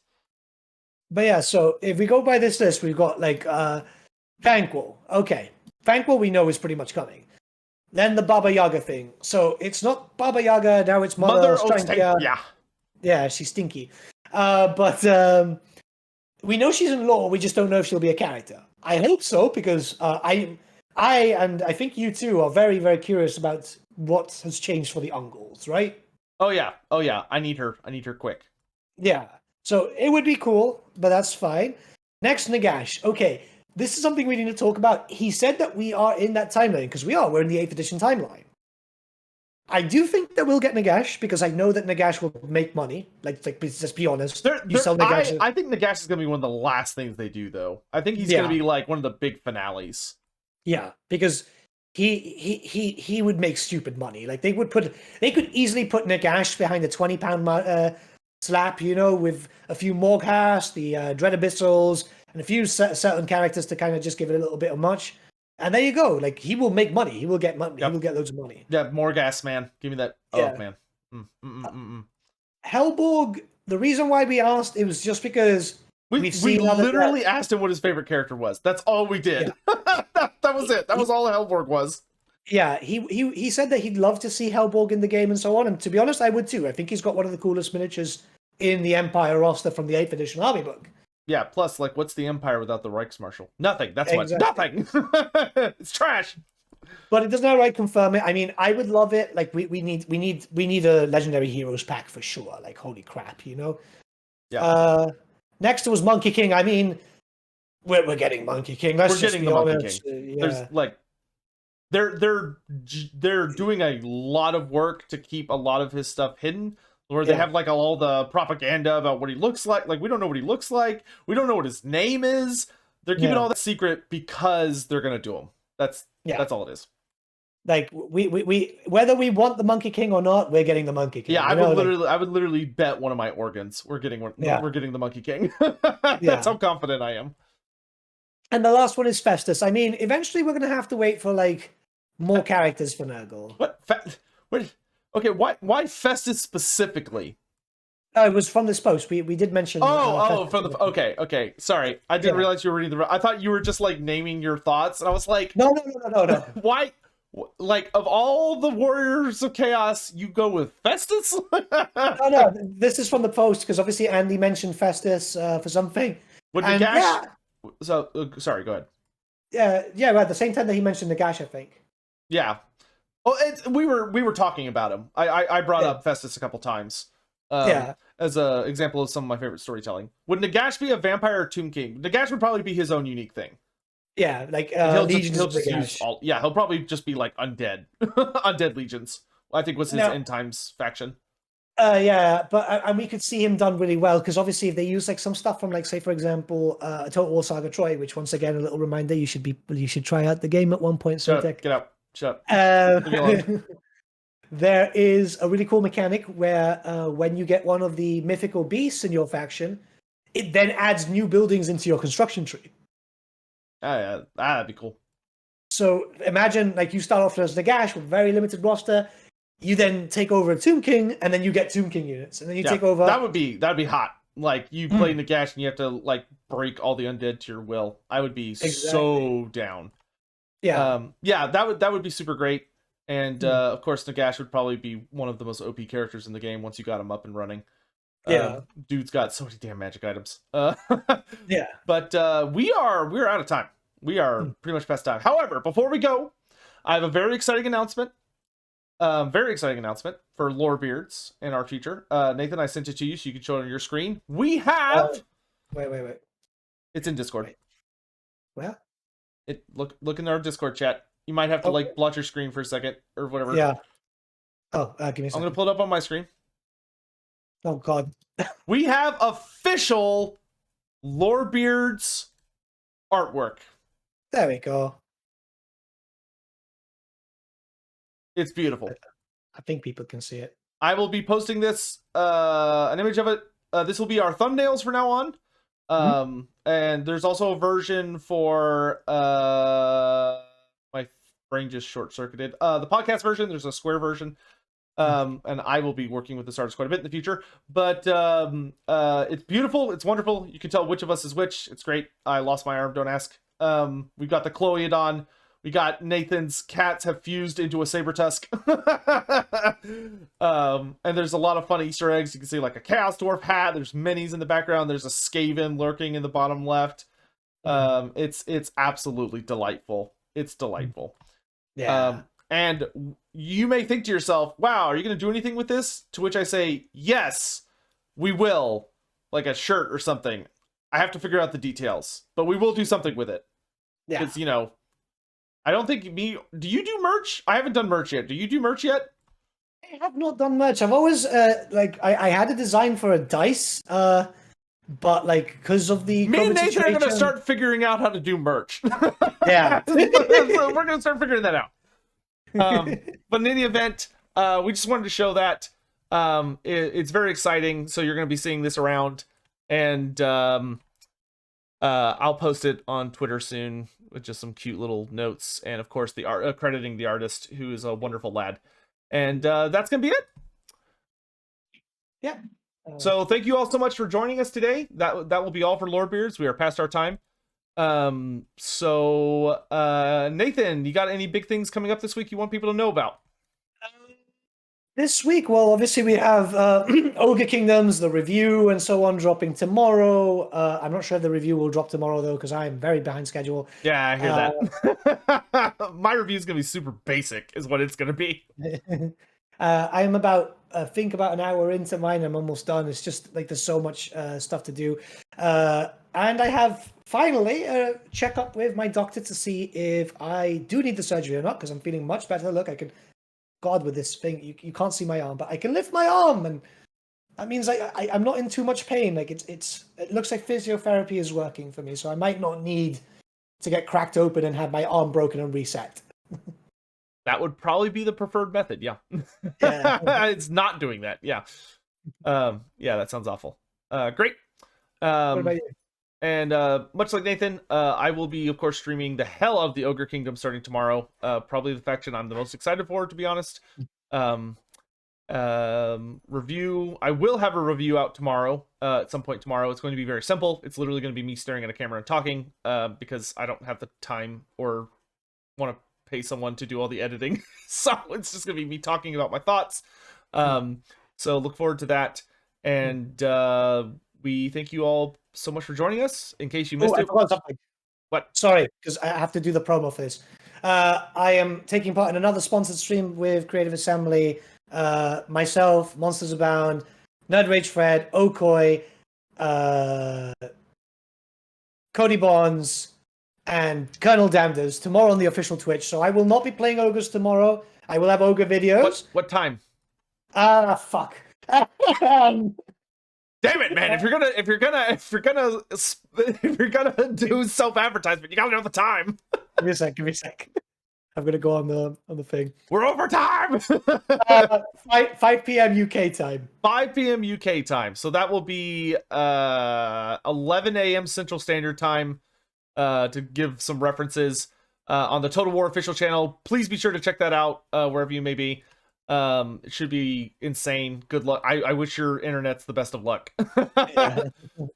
But yeah, so if we go by this list, we've got like Thankful. Okay, Thankful we know is pretty much coming. Then the Baba Yaga thing. So it's not Baba Yaga now; it's Mother Ostania. Yeah, she's stinky. But we know she's in lore. We just don't know if she'll be a character. I hope so because I and I think you too are very, very curious about what has changed for the Ungles, right? Oh yeah. I need her quick. Yeah. So it would be cool, but that's fine. Next, Nagash. Okay, this is something we need to talk about. He said that we are in that timeline because we're in the 8th edition timeline. I do think that we'll get Nagash because I know that Nagash will make money. Like just be honest. You sell Nagash. I think Nagash is going to be one of the last things they do, though. I think he's going to be like one of the big finales. Yeah, because he would make stupid money. Like they could easily put Nagash behind the £20 slap, with a few Morghast, the Dread Abyssals, and a few certain characters to kind of just give it a little bit of much. And there you go. Like he will make money. He will get money. Yep. He will get loads of money. Yeah, Morghast, man. Give me that. Yeah. Oh man. Hellborg. The reason why we asked it was just because we literally asked him what his favorite character was. That's all we did. Yeah. that was it. That was all Hellborg was. Yeah, he said that he'd love to see Hellborg in the game and so on. And to be honest, I would too. I think he's got one of the coolest miniatures in the Empire roster from the 8th edition army book. Yeah, plus, like, what's the Empire without the Reichsmarschall? Nothing. That's exactly. Nothing. It's trash. But it doesn't outright confirm it. I mean, I would love it. Like, we need a Legendary Heroes pack for sure. Like, holy crap, Yeah. Next was Monkey King. I mean, we're getting Monkey King. We're getting the Monkey King. Yeah. There's like, they're doing a lot of work to keep a lot of his stuff hidden. Where they have like all the propaganda about what he looks like. Like we don't know what he looks like. We don't know what his name is. They're keeping all that secret because they're gonna do him. That's all it is. Like we whether we want the Monkey King or not, we're getting the Monkey King. Yeah, I would literally bet one of my organs we're getting we're getting the Monkey King. That's how confident I am. And the last one is Festus. I mean, eventually we're gonna have to wait for like more characters for Nurgle. What? Okay, why Festus specifically? It was from this post. We did mention. From the okay. Sorry, I didn't realize you were reading the. I thought you were just like naming your thoughts, and I was like, no. Why Like, of all the Warriors of Chaos, you go with Festus? Oh no, this is from the post because obviously Andy mentioned Festus for something, Would and Nagash... yeah, So, sorry, go ahead. yeah, at the same time that he mentioned Nagash, I think. Yeah. Oh, we were talking about him. I brought Yeah. up Festus a couple times. Yeah. As a example of some of my favorite storytelling. Would Nagash be a vampire or Tomb King? Nagash would probably be his own unique thing. Yeah, like He'll Legions just of use Nagash. all. Yeah, he'll probably just be like undead, undead legions. I think was his Now- end times faction. Yeah, but and we could see him done really well because obviously if they use like some stuff from like say for example Total War Saga Troy, which once again a little reminder you should try out the game at one point. Shut So up, get up, shut up. Leave me alone. there is a really cool mechanic where when you get one of the mythical beasts in your faction, it then adds new buildings into your construction tree. Ah, yeah, that'd be cool. So imagine like you start off as Nagash with a very limited roster. You then take over a Tomb King, and then you get Tomb King units, and then you take over. That'd be hot. Like you play Nagash and you have to like break all the undead to your will. I would be so down. Yeah. Yeah, that would be super great. And of course, Nagash would probably be one of the most OP characters in the game once you got him up and running. Yeah. Dude's got so many damn magic items. Yeah. But we're out of time. We are pretty much past time. However, before we go, I have a very exciting announcement. Very exciting announcement for Lorebeards and our future. Nathan, I sent it to you so you can show it on your screen. We have. Wait. It's in Discord. Wait. Well, look in our Discord chat. You might have to like blot your screen for a second or whatever. Yeah. Oh, give me a second. I'm gonna pull it up on my screen. Oh God. We have official Lorebeards artwork. There we go. It's beautiful. I think people can see it. I will be posting this, an image of it. This will be our thumbnails from now on. And there's also a version for, my brain just short-circuited. The podcast version, there's a square version. And I will be working with this artist quite a bit in the future. But it's beautiful. It's wonderful. You can tell which of us is which. It's great. I lost my arm, don't ask. We've got the Chloeodon. We got Nathan's cats have fused into a saber tusk. And there's a lot of fun Easter eggs. You can see like a Chaos Dwarf hat. There's minis in the background. There's a Skaven lurking in the bottom left. It's absolutely delightful. It's delightful. Yeah. And you may think to yourself, wow, are you going to do anything with this? To which I say, yes, we will. Like a shirt or something. I have to figure out the details. But we will do something with it. Yeah. Because, you know, I don't think do you do merch? I haven't done merch yet. Do you do merch yet? I have not done much. I've always I had a design for a dice, but like because of the Me and COVID Nathan are going to situation- start figuring out how to do merch. Yeah. So we're going to start figuring that out. But in any event, we just wanted to show that it's very exciting. So you're going to be seeing this around, and I'll post it on Twitter soon with just some cute little notes, and of course the art crediting the artist, who is a wonderful lad. And that's gonna be it. Yeah. So thank you all so much for joining us today. That will be all for Lorebeards. We are past our time. So Nathan, you got any big things coming up this week you want people to know about? This week, well, obviously we have Ogre Kingdoms, the review, and so on dropping tomorrow. I'm not sure if the review will drop tomorrow though, because I am very behind schedule. Yeah, I hear that. My review is gonna be super basic, is what it's gonna be. I am about think about an hour into mine. I'm almost done. It's just like there's so much stuff to do, and I have finally a checkup with my doctor to see if I do need the surgery or not, because I'm feeling much better. Look, I can. God, with this thing, you can't see my arm, but I can lift my arm, and that means I'm not in too much pain. Like it looks like physiotherapy is working for me, so I might not need to get cracked open and have my arm broken and reset. That would probably be the preferred method. Yeah. Yeah. It's not doing that. Yeah. Yeah, that sounds awful. Great. What about you? And much like Nathan, I will be, of course, streaming the hell out of the Ogre Kingdom starting tomorrow. Probably the faction I'm the most excited for, to be honest. Review. I will have a review out tomorrow. At some point tomorrow. It's going to be very simple. It's literally going to be me staring at a camera and talking, because I don't have the time or want to pay someone to do all the editing. So it's just gonna be me talking about my thoughts. So look forward to that. And we thank you all so much for joining us. In case you missed I it, forgot something. what? Sorry, because I have to do the promo for this. I am taking part in another sponsored stream with Creative Assembly. Myself, Monsters Abound, Nerd Rage Fred, Okoi, Cody Bonds, and Colonel Damders tomorrow on the official Twitch. So I will not be playing Ogres tomorrow. I will have Ogre videos. What time? Fuck. Damn it, man! If you're gonna do self-advertisement, you gotta know the time. Give me a sec. I'm gonna go on the thing. We're over time. 5 p.m. UK time. 5 p.m. UK time. So that will be 11 a.m. Central Standard Time. To give some references on the Total War official channel. Please be sure to check that out wherever you may be. It should be insane. Good luck. I wish your internet's the best of luck. Yeah.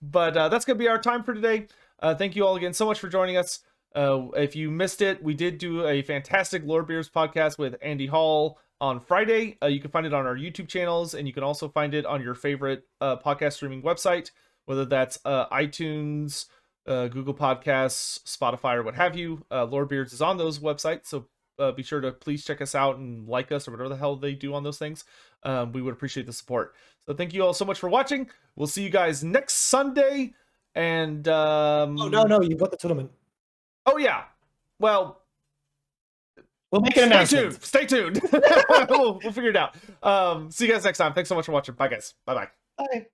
But that's gonna be our time for today. Thank you all again so much for joining us. If you missed it, we did do a fantastic Lorebeards podcast with Andy Hall on Friday. You can find it on our YouTube channels, and you can also find it on your favorite podcast streaming website, whether that's iTunes, Google Podcasts, Spotify, or what have you. Lorebeards is on those websites, so be sure to please check us out and like us or whatever the hell they do on those things. We would appreciate the support. So thank you all so much for watching. We'll see you guys next Sunday. And Oh no, you've got the tournament. Oh yeah. Well, we'll make an announcement. Stay tuned. We'll figure it out. See you guys next time. Thanks so much for watching. Bye guys. Bye. Bye.